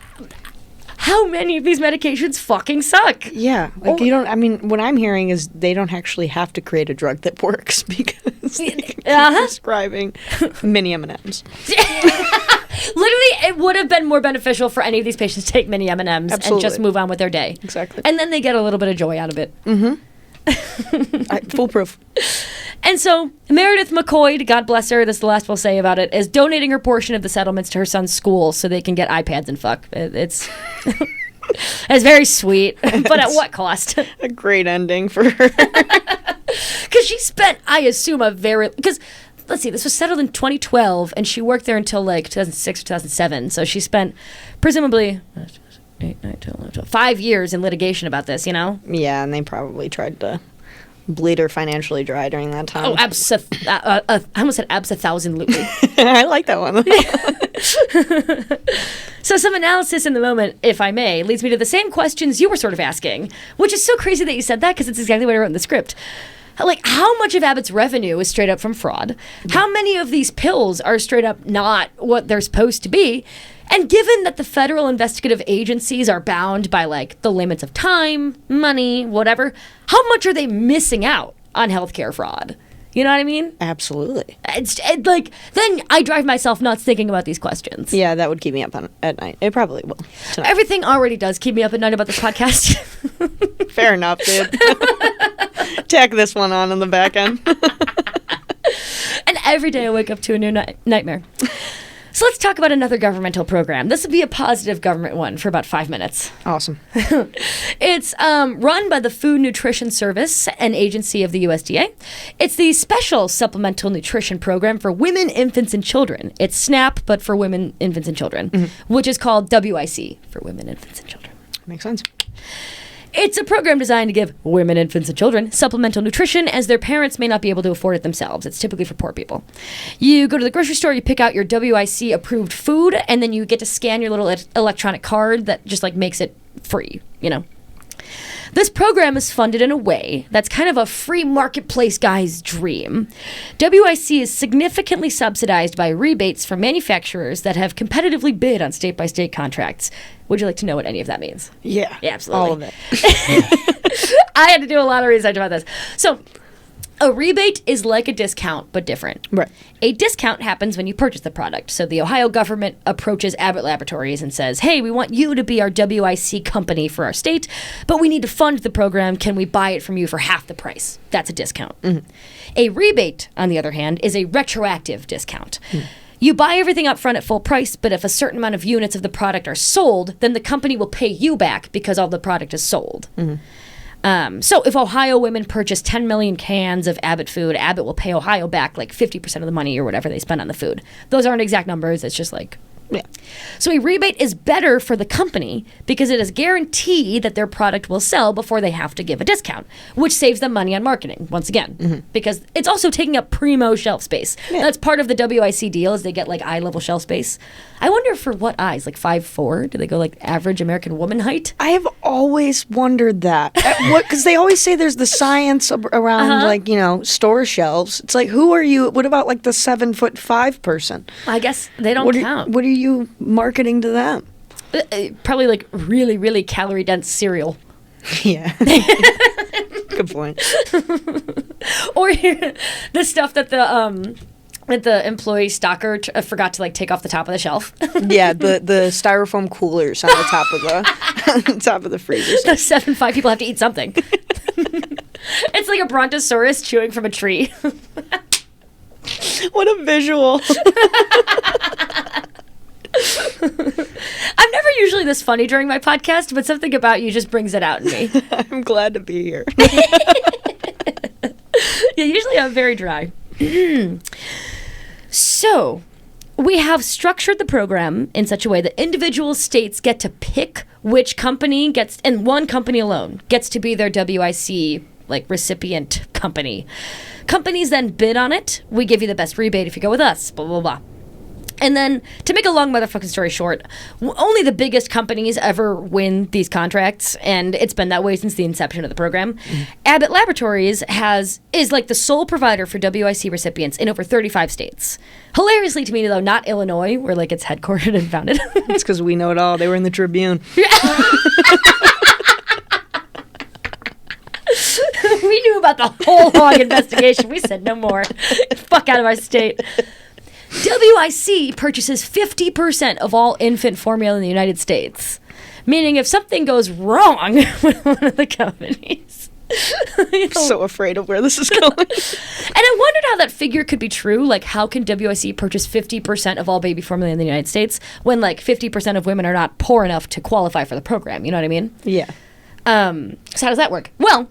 how many of these medications fucking suck? Yeah. Like, what I'm hearing is they don't actually have to create a drug that works because they can keep prescribing mini M&Ms. Literally, it would have been more beneficial for any of these patients to take mini M&Ms and just move on with their day. Exactly. And then they get a little bit of joy out of it. Mm-hmm. Foolproof. And so Meredith McCoy, God bless her, this is the last we'll say about it, is donating her portion of the settlements to her son's school so they can get iPads and fuck. It's it's very sweet, but at what cost? A great ending for her. Because she spent, I assume, because let's see, this was settled in 2012, and she worked there until like 2006 or 2007. So she spent presumably 8, 9, 10, 11, 12, 5 years in litigation about this, you know? Yeah, and they probably tried to bleed her financially dry during that time. Oh, I almost said abso-thousandly. I like that one. So some analysis in the moment, if I may, leads me to the same questions you were sort of asking, which is so crazy that you said that because it's exactly what I wrote in the script. Like, how much of Abbott's revenue is straight up from fraud? How many of these pills are straight up not what they're supposed to be? And given that the federal investigative agencies are bound by, like, the limits of time, money, whatever, how much are they missing out on healthcare fraud? You know what I mean? Absolutely. Then I drive myself nuts thinking about these questions. Yeah, that would keep me up at night. It probably will. Tonight. Everything already does keep me up at night about this podcast. Fair enough, dude. Tack this one on in the back end. And every day I wake up to a new nightmare. So let's talk about another governmental program. This will be a positive government one for about 5 minutes. Awesome. It's run by the Food Nutrition Service, an agency of the USDA. It's the Special Supplemental Nutrition Program for Women, Infants, and Children. It's SNAP, but for women, infants, and children, which is called WIC for Women, Infants, and Children. Makes sense. It's a program designed to give women, infants, and children supplemental nutrition as their parents may not be able to afford it themselves. It's typically for poor people. You go to the grocery store, you pick out your WIC approved food, and then you get to scan your little electronic card that just like makes it free, you know. This program is funded in a way that's kind of a free marketplace guy's dream. WIC is significantly subsidized by rebates from manufacturers that have competitively bid on state-by-state contracts. Would you like to know what any of that means? Yeah. Yeah, absolutely. All of it. I had to do a lot of research about this. So, a rebate is like a discount, but different. Right. A discount happens when you purchase the product. So the Ohio government approaches Abbott Laboratories and says, hey, we want you to be our WIC company for our state, but we need to fund the program. Can we buy it from you for half the price? That's a discount. A rebate, on the other hand, is a retroactive discount. You buy everything up front at full price, but if a certain amount of units of the product are sold, then the company will pay you back because all the product is sold. So if Ohio women purchase 10 million cans of Abbott food, Abbott will pay Ohio back like 50% of the money or whatever they spend on the food. Those aren't exact numbers. It's just like... Yeah. So a rebate is better for the company because it is guaranteed that their product will sell before they have to give a discount, which saves them money on marketing, once again, because it's also taking up primo shelf space. Yeah. That's part of the WIC deal is they get like eye-level shelf space. I wonder for what eyes, like 5'4"? Do they go like average American woman height? I have always wondered that. Because they always say there's the science around, like, you know, store shelves. It's like, who are you? What about like the 7'5" person? I guess they don't count. What are you marketing to them? Probably like really, really calorie-dense cereal. Yeah. Good point. Or the stuff that the employee stalker forgot to like take off the top of the shelf. Yeah, the styrofoam coolers on the top of the top of the freezer. The 7'5" people have to eat something. It's like a brontosaurus chewing from a tree. What a visual. I'm never usually this funny during my podcast, but something about you just brings it out in me. I'm glad to be here. Yeah, usually I'm very dry. So, we have structured the program in such a way that individual states get to pick which company gets, and one company alone gets to be their WIC like recipient company. Companies then bid on it. We give you the best rebate if you go with us, blah, blah, blah. And then, to make a long motherfucking story short, only the biggest companies ever win these contracts, and it's been that way since the inception of the program. Abbott Laboratories is like the sole provider for WIC recipients in over 35 states. Hilariously to me, though, not Illinois, where like it's headquartered and founded. It's because we know it all. They were in the Tribune. We knew about the whole long investigation. We said no more. Fuck out of our state. WIC purchases 50% of all infant formula in the United States, meaning if something goes wrong with one of the companies, So afraid of where this is going. And I wondered how that figure could be true. Like, how can WIC purchase 50% of all baby formula in the United States when, like, 50% of women are not poor enough to qualify for the program? You know what I mean? Yeah. So how does that work? Well,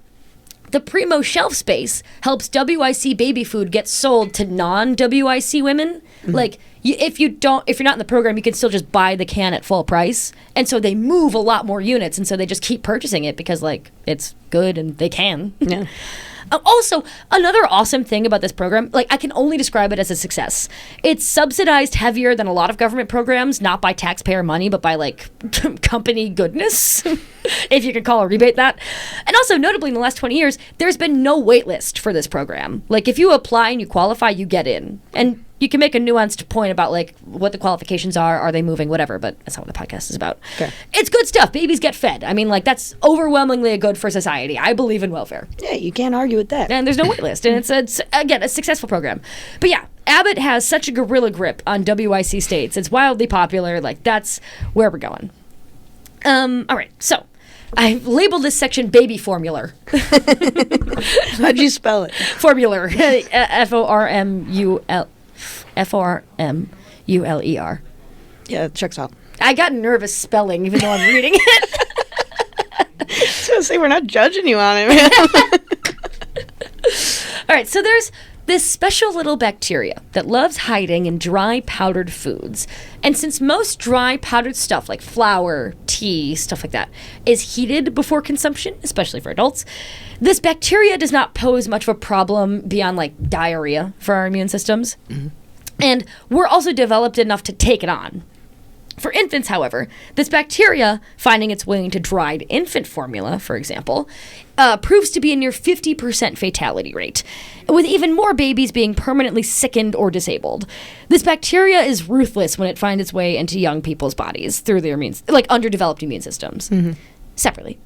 the Primo shelf space helps WIC baby food get sold to non-WIC women. Mm-hmm. Like, if you're not in the program, you can still just buy the can at full price. And so they move a lot more units, and so they just keep purchasing it because, like, it's good and they can. Yeah. Also, another awesome thing about this program, like, I can only describe it as a success. It's subsidized heavier than a lot of government programs, not by taxpayer money, but by, like, company goodness, if you could call a rebate that. And also, notably, in the last 20 years, there's been no wait list for this program. Like, if you apply and you qualify, you get in. And you can make a nuanced point about, like, what the qualifications are they moving, whatever, but that's not what the podcast is about. Okay. It's good stuff. Babies get fed. I mean, like, that's overwhelmingly good for society. I believe in welfare. Yeah, you can't argue with that. And there's no wait list. And it's again, a successful program. But yeah, Abbott has such a gorilla grip on WIC states. It's wildly popular. Like, that's where we're going. All right, so I've labeled this section baby formula. How'd you spell it? Formula. Formula. Yeah, it checks out. I got nervous spelling even though I'm reading it. I was going to say, we're not judging you on it, man. All right, so there's this special little bacteria that loves hiding in dry powdered foods. And since most dry powdered stuff like flour, tea, stuff like that is heated before consumption, especially for adults, this bacteria does not pose much of a problem beyond, like, diarrhea for our immune systems. Mm-hmm. And we're also developed enough to take it on. For infants, however, this bacteria, finding its way into dried infant formula, for example, proves to be a near 50% fatality rate, with even more babies being permanently sickened or disabled. This bacteria is ruthless when it finds its way into young people's bodies through their underdeveloped immune systems. Mm-hmm. Separately,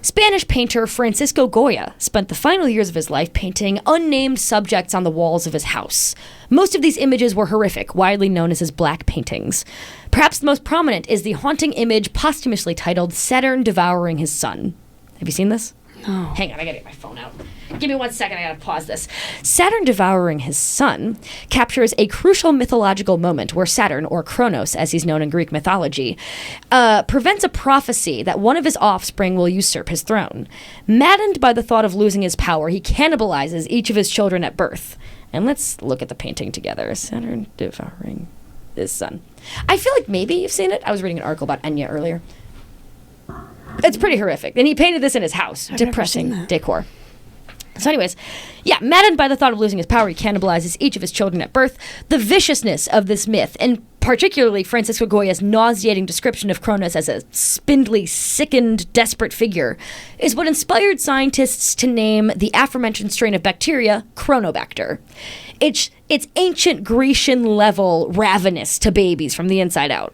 Spanish painter Francisco Goya spent the final years of his life painting unnamed subjects on the walls of his house. Most of these images were horrific, widely known as his black paintings. Perhaps the most prominent is the haunting image posthumously titled Saturn Devouring His Son. Have you seen this? No. Hang on, I gotta get my phone out. Give me 1 second, I gotta pause this. Saturn Devouring His Son captures a crucial mythological moment where Saturn, or Kronos as he's known in Greek mythology, prevents a prophecy that one of his offspring will usurp his throne. Maddened by the thought of losing his power, he cannibalizes each of his children at birth. And let's look at the painting together. Saturn Devouring His Son. I feel like maybe you've seen it. I was reading an article about Enya earlier. It's pretty horrific. And he painted this in his house. Depressing decor. So anyways, yeah, maddened by the thought of losing his power, he cannibalizes each of his children at birth. The viciousness of this myth, and particularly Francisco Goya's nauseating description of Kronos as a spindly, sickened, desperate figure, is what inspired scientists to name the aforementioned strain of bacteria Chronobacter. It's ancient Grecian level ravenous to babies from the inside out.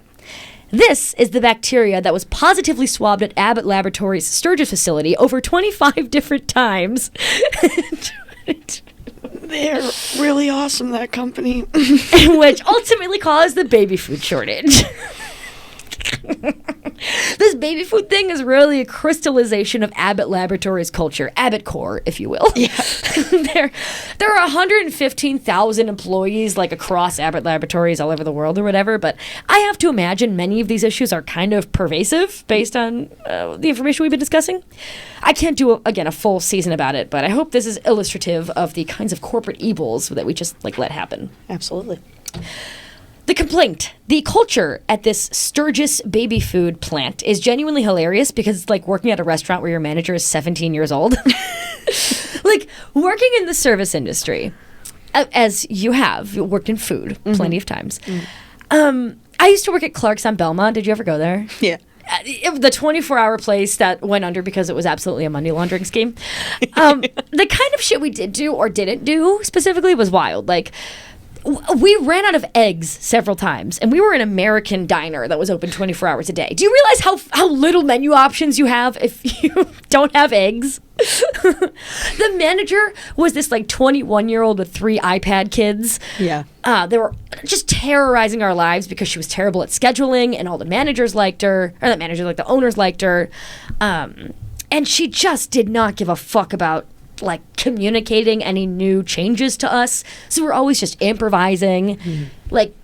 This is the bacteria that was positively swabbed at Abbott Laboratories' Sturgis facility over 25 different times. They're really awesome, that company. Which ultimately caused the baby food shortage. This baby food thing is really a crystallization of Abbott Laboratories culture, Abbott core, if you will. Yeah. There are 115,000 employees, like, across Abbott Laboratories all over the world or whatever, but I have to imagine many of these issues are kind of pervasive based on the information we've been discussing. I can't do, a full season about it, but I hope this is illustrative of the kinds of corporate evils that we just, let happen. Absolutely. The complaint. The culture at this Sturgis baby food plant is genuinely hilarious because it's like working at a restaurant where your manager is 17 years old. Like, working in the service industry, as you have, you worked in food plenty of times. Mm-hmm. I used to work at Clark's on Belmont. Did you ever go there? Yeah. The 24-hour place that went under because it was absolutely a money laundering scheme. The kind of shit we did do or didn't do specifically was wild. Like, we ran out of eggs several times, and we were an American diner that was open 24 hours a day. Do you realize how little menu options you have if you don't have eggs? The manager was this 21-year-old with 3 iPad kids. Yeah. They were just terrorizing our lives because she was terrible at scheduling, and all the managers liked her, or the owners liked her. And she just did not give a fuck about like communicating any new changes to us. So we're always just improvising. Like,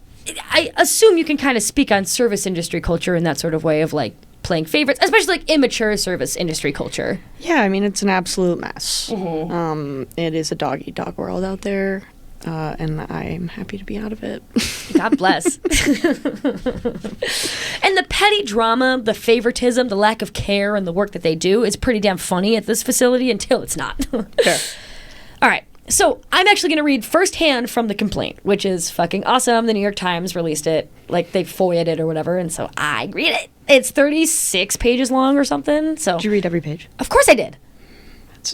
I assume you can kind of speak on service industry culture in that sort of way of like playing favorites, especially like immature service industry culture. Yeah, I mean, it's an absolute mess. It is a dog-eat-dog world out there, and I'm happy to be out of it. God bless. And the petty drama, the favoritism, the lack of care in the work that they do is pretty damn funny at this facility until it's not. Sure. All right. So I'm actually going to read firsthand from the complaint, which is fucking awesome. The New York Times released it. Like, they FOIA'd it or whatever, and so I read it. It's 36 pages long or something. So Did you read every page? Of course I did.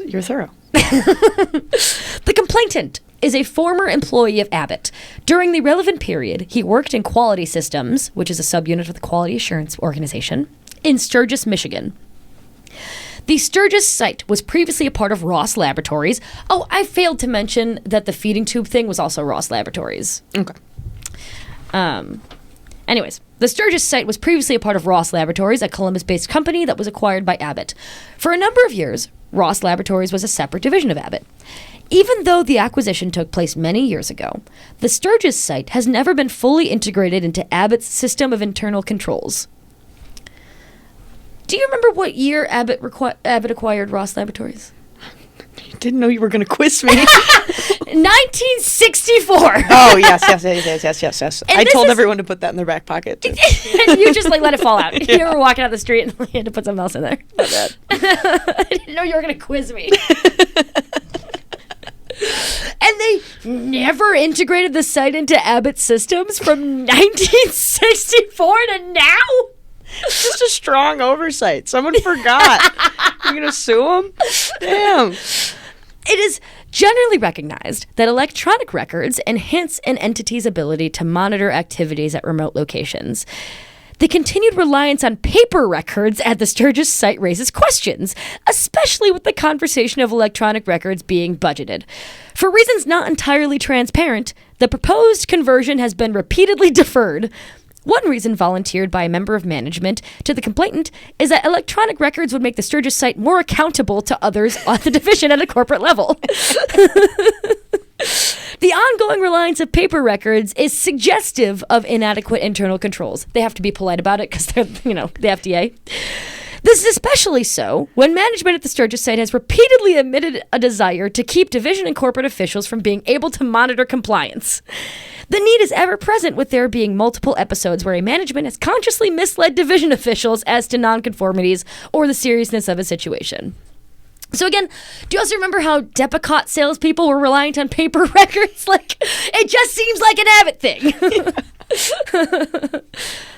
You're thorough. The complainant is a former employee of Abbott. During the relevant period, he worked in quality systems, which is a subunit of the Quality Assurance Organization, in Sturgis, Michigan. The Sturgis site was previously a part of Ross Laboratories. Oh, I failed to mention that the feeding tube thing was also Ross Laboratories. Okay. Anyways, the Sturgis site was previously a part of Ross Laboratories, a Columbus-based company that was acquired by Abbott. For a number of years, Ross Laboratories was a separate division of Abbott. Even though the acquisition took place many years ago, the Sturgis site has never been fully integrated into Abbott's system of internal controls. Do you remember what year Abbott acquired Ross Laboratories? I didn't know you were going to quiz me. 1964. Oh, yes. And I told everyone to put that in their back pocket, too. You just, like, let it fall out. You were walking out the street and you had to put something else in there. I didn't know you were going to quiz me. And they never integrated the site into Abbott systems from 1964 to now? It's just a strong oversight. Someone forgot. You're going to sue them? Damn. It is generally recognized that electronic records enhance an entity's ability to monitor activities at remote locations. The continued reliance on paper records at the Sturgis site raises questions, especially with the conversation of electronic records being budgeted. For reasons not entirely transparent, the proposed conversion has been repeatedly deferred. One reason volunteered by a member of management to the complainant is that electronic records would make the Sturgis site more accountable to others on the division at a corporate level. The ongoing reliance of paper records is suggestive of inadequate internal controls. They have to be polite about it because they're, the FDA. This is especially so when management at the Sturgis site has repeatedly admitted a desire to keep division and corporate officials from being able to monitor compliance. The need is ever present with there being multiple episodes where a management has consciously misled division officials as to nonconformities or the seriousness of a situation. So again, do you also remember how Depicot salespeople were reliant on paper records? Like, it just seems like an Abbott thing.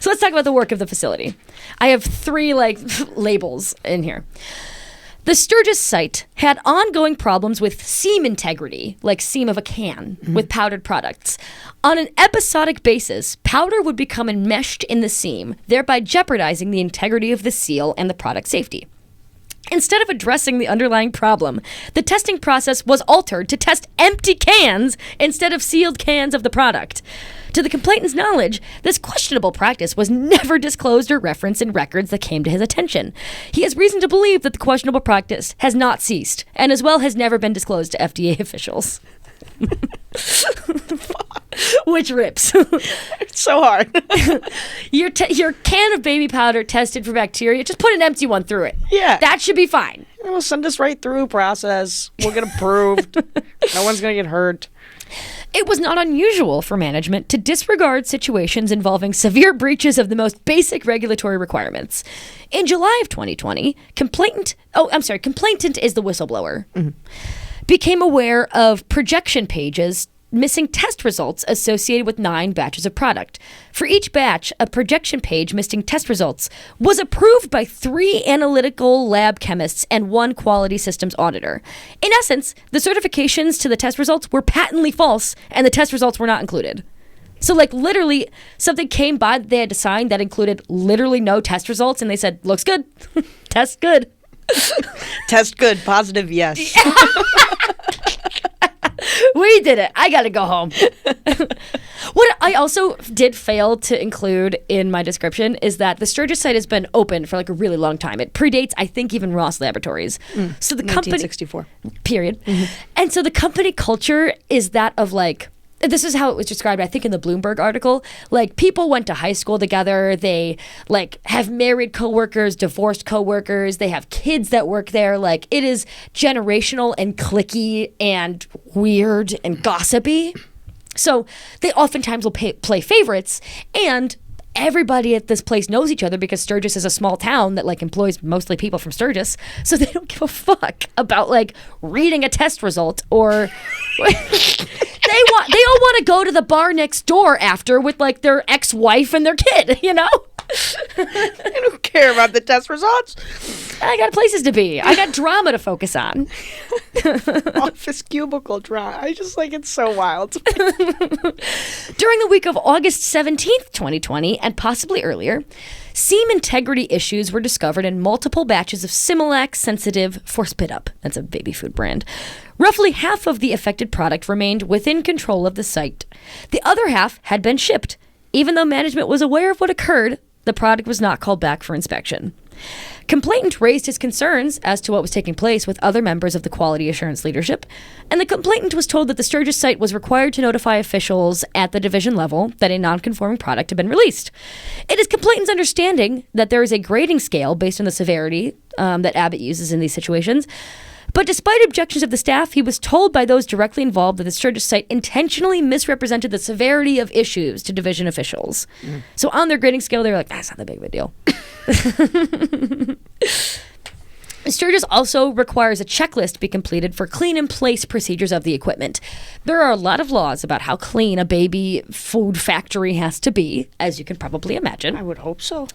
So let's talk about the work of the facility. I have 3 labels in here. The Sturgis site had ongoing problems with seam integrity, like seam of a can, with powdered products. On an episodic basis, powder would become enmeshed in the seam, thereby jeopardizing the integrity of the seal and the product safety. Instead of addressing the underlying problem, the testing process was altered to test empty cans instead of sealed cans of the product. To the complainant's knowledge, this questionable practice was never disclosed or referenced in records that came to his attention. He has reason to believe that the questionable practice has not ceased, and as well has never been disclosed to FDA officials. Which rips. It's so hard. Your can of baby powder tested for bacteria, just put an empty one through it. Yeah. That should be fine. We'll send us right through process. We'll get approved. No one's going to get hurt. It was not unusual for management to disregard situations involving severe breaches of the most basic regulatory requirements. In July of 2020, complainant is the whistleblower, became aware of projection pages missing test results associated with 9 batches of product. For each batch, a projection page missing test results was approved by 3 analytical lab chemists and 1 quality systems auditor. In essence, the certifications to the test results were patently false, and the test results were not included. So, literally, something came by that they had to sign that included literally no test results, and they said, looks good. Test good. Test good. Positive, yes. We did it. I gotta go home. What I also did fail to include in my description is that the Sturgis site has been open for like a really long time. It predates, I think, even Ross Laboratories. So the company 1964. Period. And so the company culture is that of like, this is how it was described, I think, in the Bloomberg article. Like, people went to high school together. They, like, have married coworkers, divorced coworkers. They have kids that work there. Like, it is generational and cliquey and weird and gossipy. So they oftentimes will play favorites, and everybody at this place knows each other because Sturgis is a small town that like employs mostly people from Sturgis, so they don't give a fuck about like reading a test result or they all want to go to the bar next door after with like their ex-wife and their kid, you know? I don't care about the test results. I got places to be. I got drama to focus on. Office cubicle drama. I just like it's so wild. During the week of August 17th, 2020, and possibly earlier, seam integrity issues were discovered in multiple batches of Similac Sensitive for Spit Up. That's a baby food brand. Roughly half of the affected product remained within control of the site. The other half had been shipped. Even though management was aware of what occurred, the product was not called back for inspection. Complainant raised his concerns as to what was taking place with other members of the quality assurance leadership, and the complainant was told that the Sturgis site was required to notify officials at the division level that a non-conforming product had been released. It is complainant's understanding that there is a grading scale based on the severity that Abbott uses in these situations. But despite objections of the staff, he was told by those directly involved that the Sturgis site intentionally misrepresented the severity of issues to division officials. So on their grading scale, they were like, that's not that big of a deal. Sturgis also requires a checklist be completed for clean-in-place procedures of the equipment. There are a lot of laws about how clean a baby food factory has to be, as you can probably imagine. I would hope so.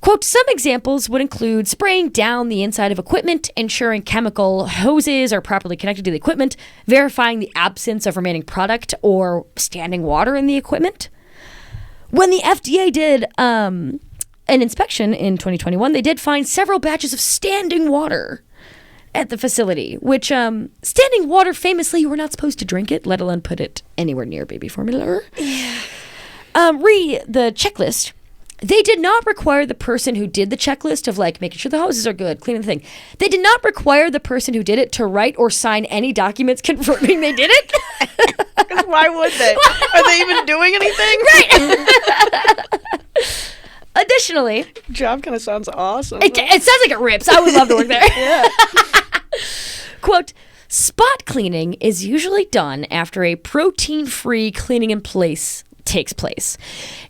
Quote, some examples would include spraying down the inside of equipment, ensuring chemical hoses are properly connected to the equipment, verifying the absence of remaining product or standing water in the equipment. When the FDA did an inspection in 2021, they did find several batches of standing water at the facility, which standing water, famously, you were not supposed to drink it, let alone put it anywhere near baby formula. Yeah. The checklist. They did not require the person who did the checklist of like making sure the hoses are good, cleaning the thing. They did not require the person who did it to write or sign any documents confirming they did it. Because why would they? Are they even doing anything? Right. Additionally, job kind of sounds awesome. It sounds like it rips. I would love to work there. Yeah. Quote, spot cleaning is usually done after a protein-free cleaning in place takes place.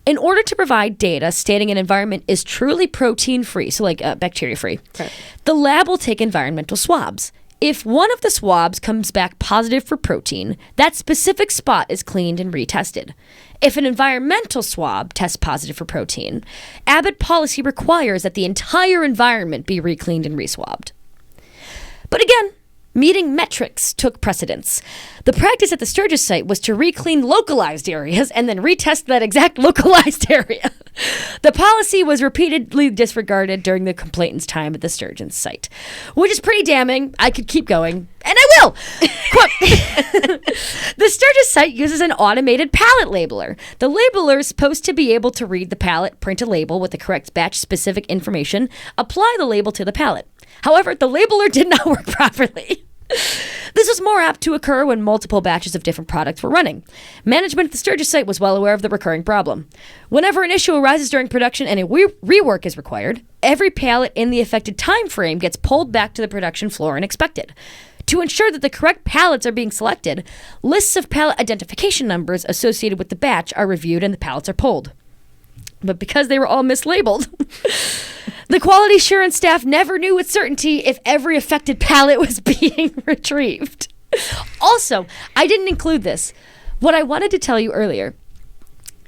In order to provide data stating an environment is truly protein-free, so like bacteria-free, right, the lab will take environmental swabs. If one of the swabs comes back positive for protein, that specific spot is cleaned and retested. If an environmental swab tests positive for protein, Abbott policy requires that the entire environment be re-cleaned and re-swabbed. But again, meeting metrics took precedence. The practice at the Sturgis site was to re-clean localized areas and then retest that exact localized area. The policy was repeatedly disregarded during the complainant's time at the Sturgis site, which is pretty damning. I could keep going, and I will. Quote, the Sturgis site uses an automated pallet labeler. The labeler is supposed to be able to read the pallet, print a label with the correct batch-specific information, apply the label to the pallet. However, the labeler did not work properly. This was more apt to occur when multiple batches of different products were running. Management at the Sturgis site was well aware of the recurring problem. Whenever an issue arises during production and a rework is required, every pallet in the affected time frame gets pulled back to the production floor and inspected. To ensure that the correct pallets are being selected, lists of pallet identification numbers associated with the batch are reviewed and the pallets are pulled. But because they were all mislabeled, the quality assurance staff never knew with certainty if every affected pallet was being retrieved. Also, I didn't include this. What I wanted to tell you earlier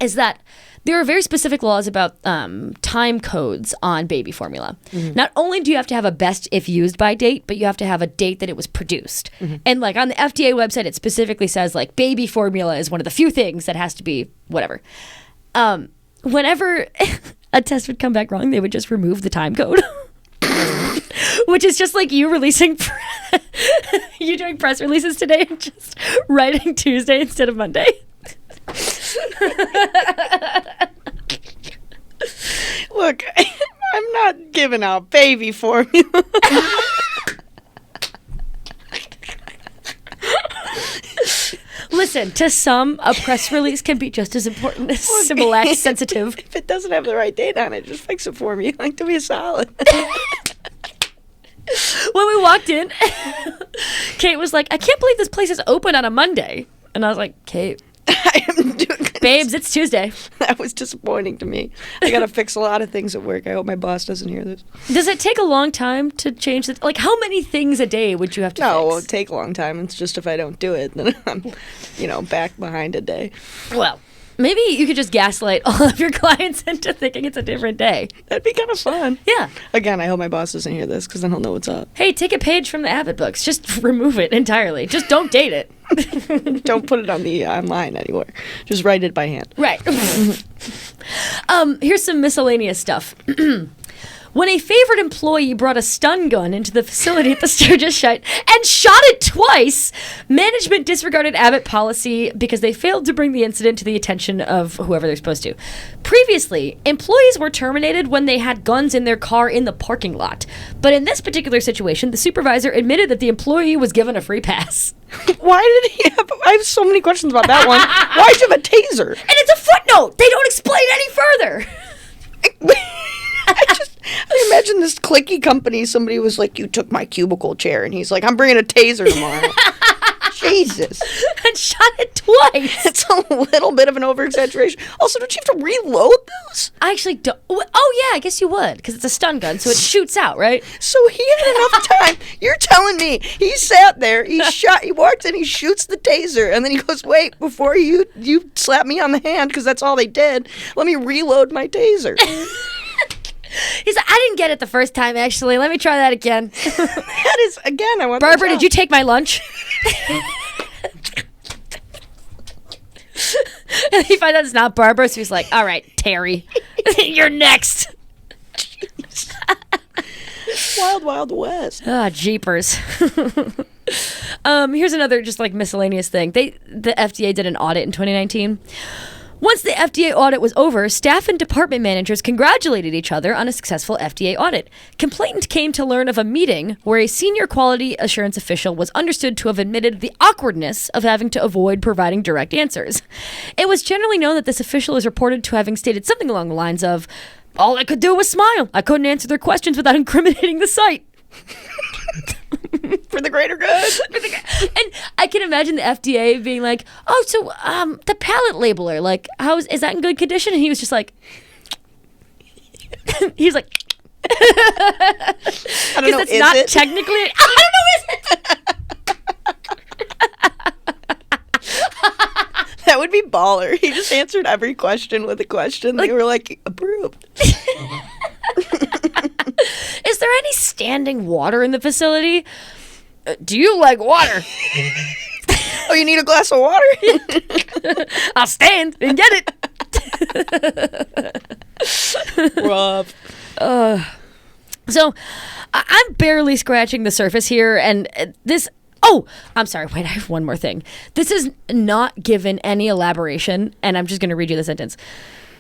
is that there are very specific laws about time codes on baby formula. Mm-hmm. Not only do you have to have a best if used by date, but you have to have a date that it was produced. Mm-hmm. And like on the FDA website, it specifically says like baby formula is one of the few things that has to be whatever. Whenever a test would come back wrong, they would just remove the time code. Which is just like you releasing, you doing press releases today and just writing Tuesday instead of Monday. Look, I'm not giving out baby formula. Listen, to some, a press release can be just as important as Similac sensitive. If it doesn't have the right date on it, just fix it for me. Like, do me a solid. When we walked in, Kate was like, I can't believe this place is open on a Monday. And I was like, Kate, I am doing babes, it's Tuesday. That was disappointing to me. I got to fix a lot of things at work. I hope my boss doesn't hear this. Does it take a long time to change the... Like, how many things a day would you have to No, fix? it won't take a long time. It's just if I don't do it, then I'm, back behind a day. Well, maybe you could just gaslight all of your clients into thinking it's a different day. That'd be kind of fun. Yeah. Again, I hope my boss doesn't hear this because then he'll know what's up. Hey, take a page from the Abbott books. Just remove it entirely. Just don't date it. Don't put it on the online anywhere. Just write it by hand. Right. Here's some miscellaneous stuff. When a favored employee brought a stun gun into the facility at the Sturgis site and shot it twice, management disregarded Abbott policy because they failed to bring the incident to the attention of whoever they're supposed to. Previously, employees were terminated when they had guns in their car in the parking lot. But in this particular situation, the supervisor admitted that the employee was given a free pass. Why did he have... I have so many questions about that one. Why did you have a taser? And it's a footnote! They don't explain any further! I imagine this clicky company, somebody was like, you took my cubicle chair, and he's like, I'm bringing a taser tomorrow. Jesus. And shot it twice. It's a little bit of an over-exaggeration. Also, don't you have to reload those? I actually don't. Oh, yeah, I guess you would, because it's a stun gun, so it shoots out, right? So he had enough time. You're telling me he sat there, he walks in, he shoots the taser, and then he goes, wait, before you slap me on the hand, because that's all they did, let me reload my taser. He's like, I didn't get it the first time, actually. Let me try that again. That is, again, I want Barbara, did you take my lunch? And he finds out it's not Barbara, so he's like, all right, Terry, you're next. Wild, Wild West. Ah, jeepers. Here's another just like miscellaneous thing. The FDA did an audit in 2019. Once the FDA audit was over, staff and department managers congratulated each other on a successful FDA audit. Complainant came to learn of a meeting where a senior quality assurance official was understood to have admitted the awkwardness of having to avoid providing direct answers. It was generally known that this official is reported to having stated something along the lines of, all I could do was smile. I couldn't answer their questions without incriminating the site. For the greater good. And I can imagine the FDA being like, oh, so the pallet labeler, like, is that in good condition? And he was just like, he was like, I don't know, that's is not it? technically, I don't know, is it? That would be baller. He just answered every question with a question. They were like, approved. Is there any standing water in the facility? Do you like water? Oh, you need a glass of water? I'll stand and get it. Rough. So I'm barely scratching the surface here, and this... Oh, I'm sorry. Wait, I have one more thing. This is not given any elaboration, and I'm just going to read you the sentence.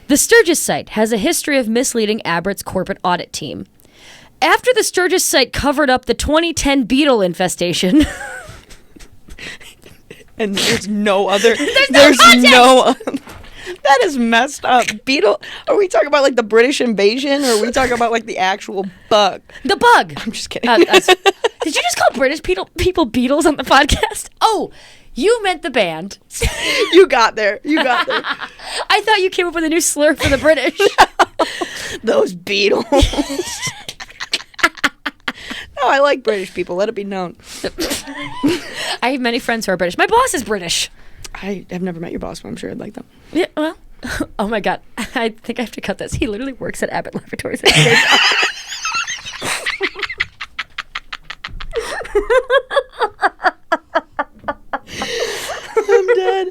The Sturgis site has a history of misleading Abbott's corporate audit team. After the Sturgis site covered up the 2010 beetle infestation... And there's no other... There's no That is messed up. Beetle... Are we talking about, like, the British invasion, or are we talking about, like, the actual bug? The bug. I'm just kidding. Did you just call British people beetles on the podcast? Oh, you meant the band. You got there. You got there. I thought you came up with a new slur for the British. Those beetles. No, I like British people. Let it be known. I have many friends who are British. My boss is British. I have never met your boss, but I'm sure I'd like them. Yeah, well, oh my God. I think I have to cut this. He literally works at Abbott Laboratories. I'm dead.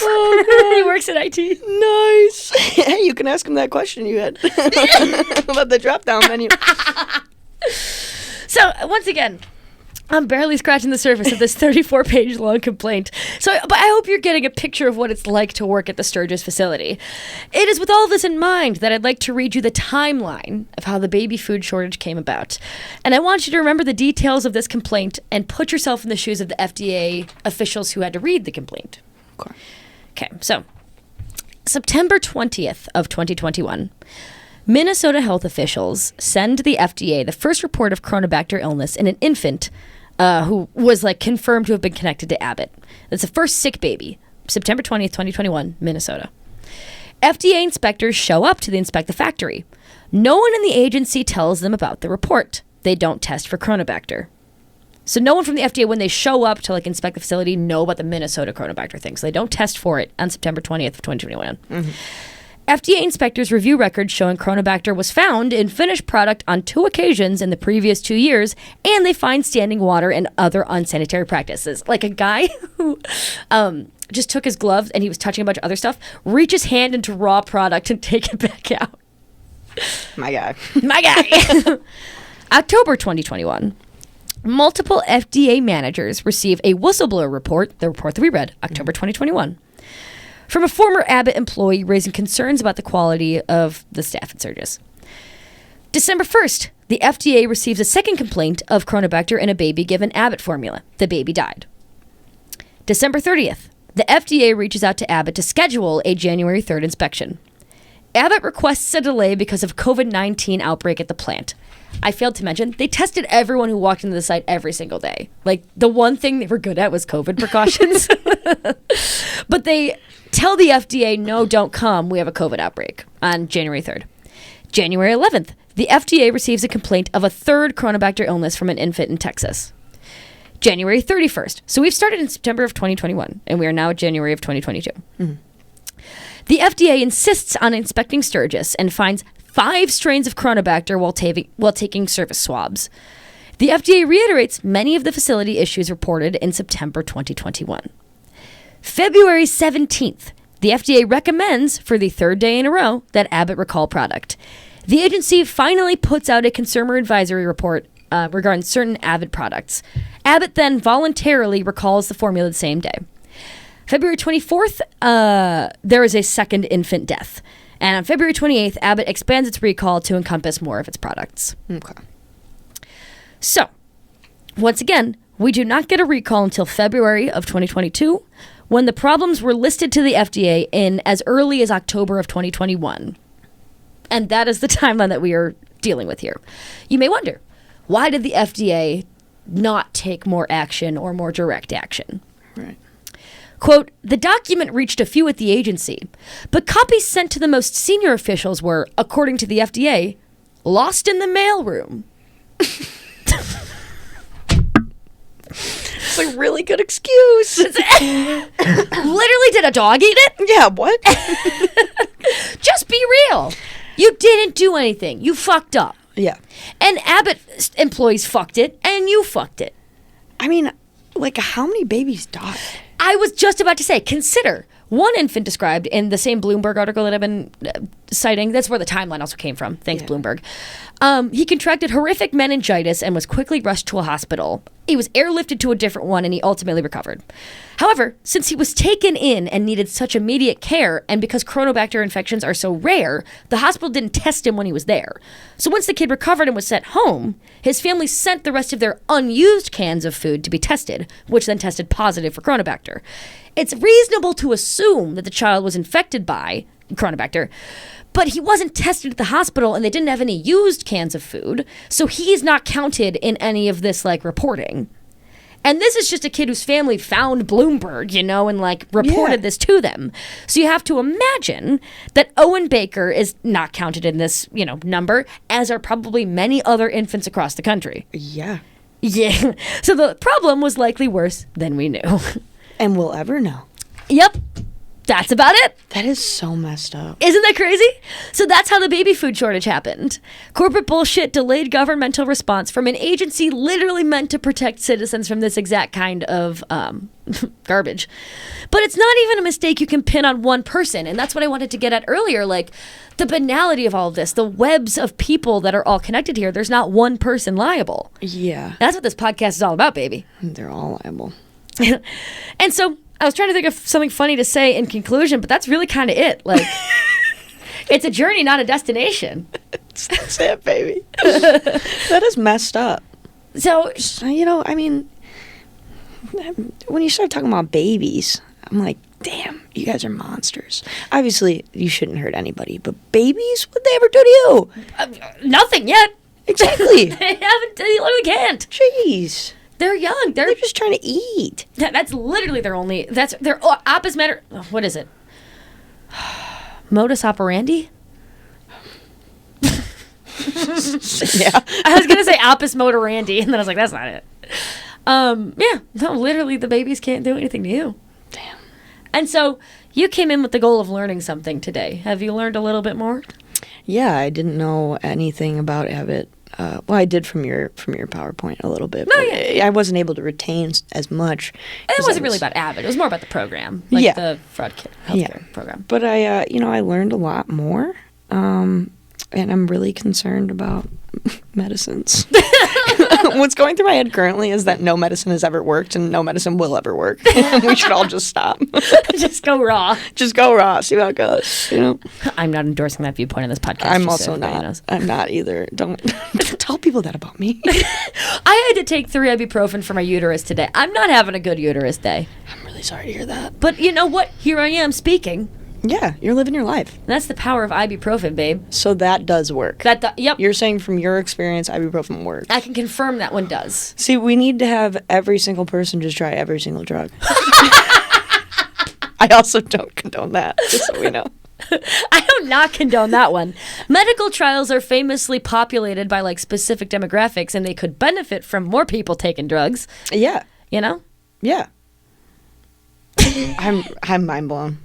Oh, God. He works at IT. Nice. Hey, you can ask him that question you had about the drop-down menu. So, once again, I'm barely scratching the surface of this 34-page long complaint. But I hope you're getting a picture of what it's like to work at the Sturgis facility. It is with all of this in mind that I'd like to read you the timeline of how the baby food shortage came about. And I want you to remember the details of this complaint and put yourself in the shoes of the FDA officials who had to read the complaint. Okay, so September 20th of 2021. Minnesota health officials send the FDA the first report of Chronobacter illness in an infant who was confirmed to have been connected to Abbott. That's the first sick baby. September 20th, 2021, Minnesota. FDA inspectors show up to inspect the factory. No one in the agency tells them about the report. They don't test for Chronobacter. So no one from the FDA, when they show up to inspect the facility, know about the Minnesota Chronobacter thing. So they don't test for it on September 20th of 2021. Mm-hmm. FDA inspectors review records showing Chronobacter was found in finished product on 2 occasions in the previous 2 years, and they find standing water and other unsanitary practices. Like a guy who just took his gloves and he was touching a bunch of other stuff, reach his hand into raw product and take it back out. My guy. My guy. October 2021. Multiple FDA managers receive a whistleblower report, the report that we read, October 2021. From a former Abbott employee raising concerns about the quality of the staff at Sturgis. December 1st, the FDA receives a second complaint of Chronobacter in a baby given Abbott formula. The baby died. December 30th, the FDA reaches out to Abbott to schedule a January 3rd inspection. Abbott requests a delay because of COVID-19 outbreak at the plant. I failed to mention, they tested everyone who walked into the site every single day. The one thing they were good at was COVID precautions. But they tell the FDA, no, don't come. We have a COVID outbreak on January 3rd. January 11th, the FDA receives a complaint of a third Chronobacter illness from an infant in Texas. January 31st. So we've started in September of 2021, and we are now at January of 2022. Mm-hmm. The FDA insists on inspecting Sturgis and finds 5 strains of Chronobacter while taking surface swabs. The FDA reiterates many of the facility issues reported in September 2021. February 17th, the FDA recommends for the 3rd day in a row that Abbott recall product. The agency finally puts out a consumer advisory report regarding certain Abbott products. Abbott then voluntarily recalls the formula the same day. February 24th, there is a second infant death. And on February 28th, Abbott expands its recall to encompass more of its products. Okay. So, once again, we do not get a recall until February of 2022, when the problems were listed to the FDA in as early as October of 2021. And that is the timeline that we are dealing with here. You may wonder, why did the FDA not take more action or more direct action? Right. Quote, the document reached a few at the agency, but copies sent to the most senior officials were, according to the FDA, lost in the mailroom. It's a really good excuse. Literally, did a dog eat it? Yeah, what? Just be real. You didn't do anything. You fucked up. Yeah. And Abbott employees fucked it, and you fucked it. I mean, how many babies died? I was just about to say, consider one infant described in the same Bloomberg article that I've been citing. That's where the timeline also came from. Thanks, Bloomberg. He contracted horrific meningitis and was quickly rushed to a hospital. He was airlifted to a different one, and he ultimately recovered. However, since he was taken in and needed such immediate care, and because Chronobacter infections are so rare, the hospital didn't test him when he was there. So once the kid recovered and was sent home, his family sent the rest of their unused cans of food to be tested, which then tested positive for Chronobacter. It's reasonable to assume that the child was infected by Chronobacter, but he wasn't tested at the hospital and they didn't have any used cans of food, so he's not counted in any of this reporting. And this is just a kid whose family found Bloomberg, and reported this to them. So you have to imagine that Owen Baker is not counted in this, number, as are probably many other infants across the country. Yeah. Yeah. So the problem was likely worse than we knew. And we'll ever know. Yep. That's about it. That is so messed up. Isn't that crazy? So that's how the baby food shortage happened. Corporate bullshit delayed governmental response from an agency literally meant to protect citizens from this exact kind of garbage. But it's not even a mistake you can pin on one person. And that's what I wanted to get at earlier. Like, the banality of all of this, the webs of people that are all connected here. There's not one person liable. Yeah. That's what this podcast is all about, baby. They're all liable. And so I was trying to think of something funny to say in conclusion, but that's really kind of it. Like, it's a journey, not a destination. That's it, baby. That is messed up. So, you know, I mean, when you start talking about babies, I'm like, damn, you guys are monsters. Obviously, you shouldn't hurt anybody, but babies, what'd they ever do to you? Nothing yet. Exactly. They haven't. They literally can't. Jeez. They're young. They're just trying to eat. That's literally their only. That's their opus matter. What is it? Modus operandi. Yeah. I was gonna say opus moderandi, and then I was like, that's not it. Yeah. No, literally, the babies can't do anything to you. Damn. And so you came in with the goal of learning something today. Have you learned a little bit more? Yeah, I didn't know anything about Abbott. Well, I did from your PowerPoint a little bit. No, but yeah. I wasn't able to retain as much. And it wasn't really about Abbott. It was more about the program, like Yeah. the fraud healthcare program. But I learned a lot more, and I'm really concerned about medicines. What's going through my head currently is that no medicine has ever worked and no medicine will ever work. We should all just stop. Just go raw. Just go raw. See how it goes. You know. I'm not endorsing that viewpoint in this podcast. I'm just also so everybody not. knows. I'm not either. Don't tell people that about me. I had to take 3 ibuprofen for my uterus today. I'm not having a good uterus day. I'm really sorry to hear that. But you know what? Here I am speaking. Yeah, you're living your life. And that's the power of ibuprofen, babe. So that does work. Yep. You're saying from your experience, ibuprofen works. I can confirm that one does. See, we need to have every single person just try every single drug. I also don't condone that, just so we know. I do not condone that one. Medical trials are famously populated by like specific demographics, and they could benefit from more people taking drugs. Yeah. You know? Yeah. I'm mind blown.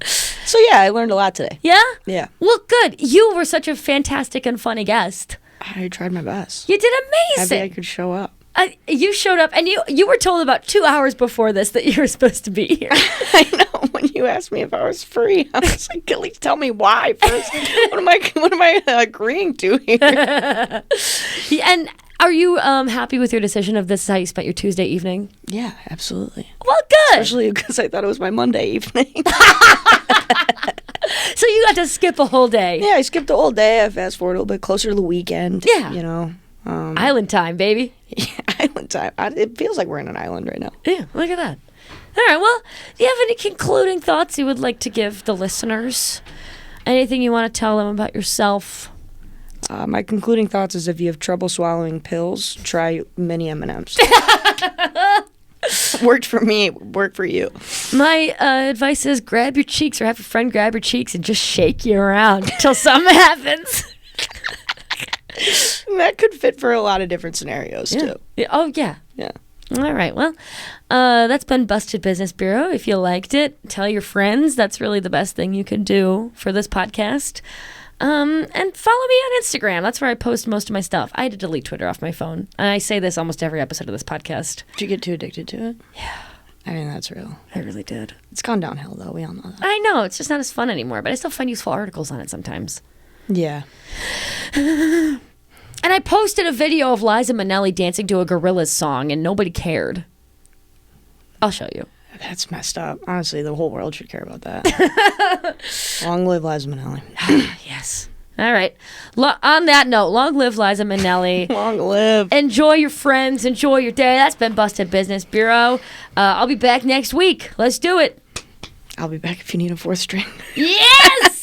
So yeah, I learned a lot today. Yeah? Yeah. Well, good. You were such a fantastic and funny guest. I tried my best. You did Happy I amazing. could show up. You showed up, and you were told about 2 hours before this that you were supposed to be here. I know. When you asked me if I was free, I was like, at least tell me why first. What am I agreeing to here? And are you happy with your decision of this is how you spent your Tuesday evening? Yeah, absolutely. Well, good. Especially because I thought it was my Monday evening. So you got to skip a whole day. Yeah, I skipped the whole day. I fast forward a little bit closer to the weekend. Yeah. You know. Island time, baby. Yeah, island time. It feels like we're in an island right now. Yeah, look at that. All right, well, do you have any concluding thoughts you would like to give the listeners? Anything you want to tell them about yourself? My concluding thoughts is if you have trouble swallowing pills, try mini M&Ms. Worked for me, worked for you. My advice is grab your cheeks or have a friend grab your cheeks and just shake you around until something happens. That could fit for a lot of different scenarios, too. Yeah. Oh, yeah. Yeah. All right. Well, that's been Busted Business Bureau. If you liked it, tell your friends. That's really the best thing you can do for this podcast. And follow me on Instagram. That's where I post most of my stuff. I had to delete Twitter off my phone. And I say this almost every episode of this podcast. Did you get too addicted to it? Yeah. I mean, that's real. I really did. It's gone downhill, though. We all know that. I know. It's just not as fun anymore. But I still find useful articles on it sometimes. Yeah. And I posted a video of Liza Minnelli dancing to a Gorillaz song, and nobody cared. I'll show you. That's messed up. Honestly, the whole world should care about that. Long live Liza Minnelli. Yes. All right. On that note, long live Liza Minnelli. Long live. Enjoy your friends. Enjoy your day. That's been Busted Business Bureau. I'll be back next week. Let's do it. I'll be back if you need a fourth string. Yes!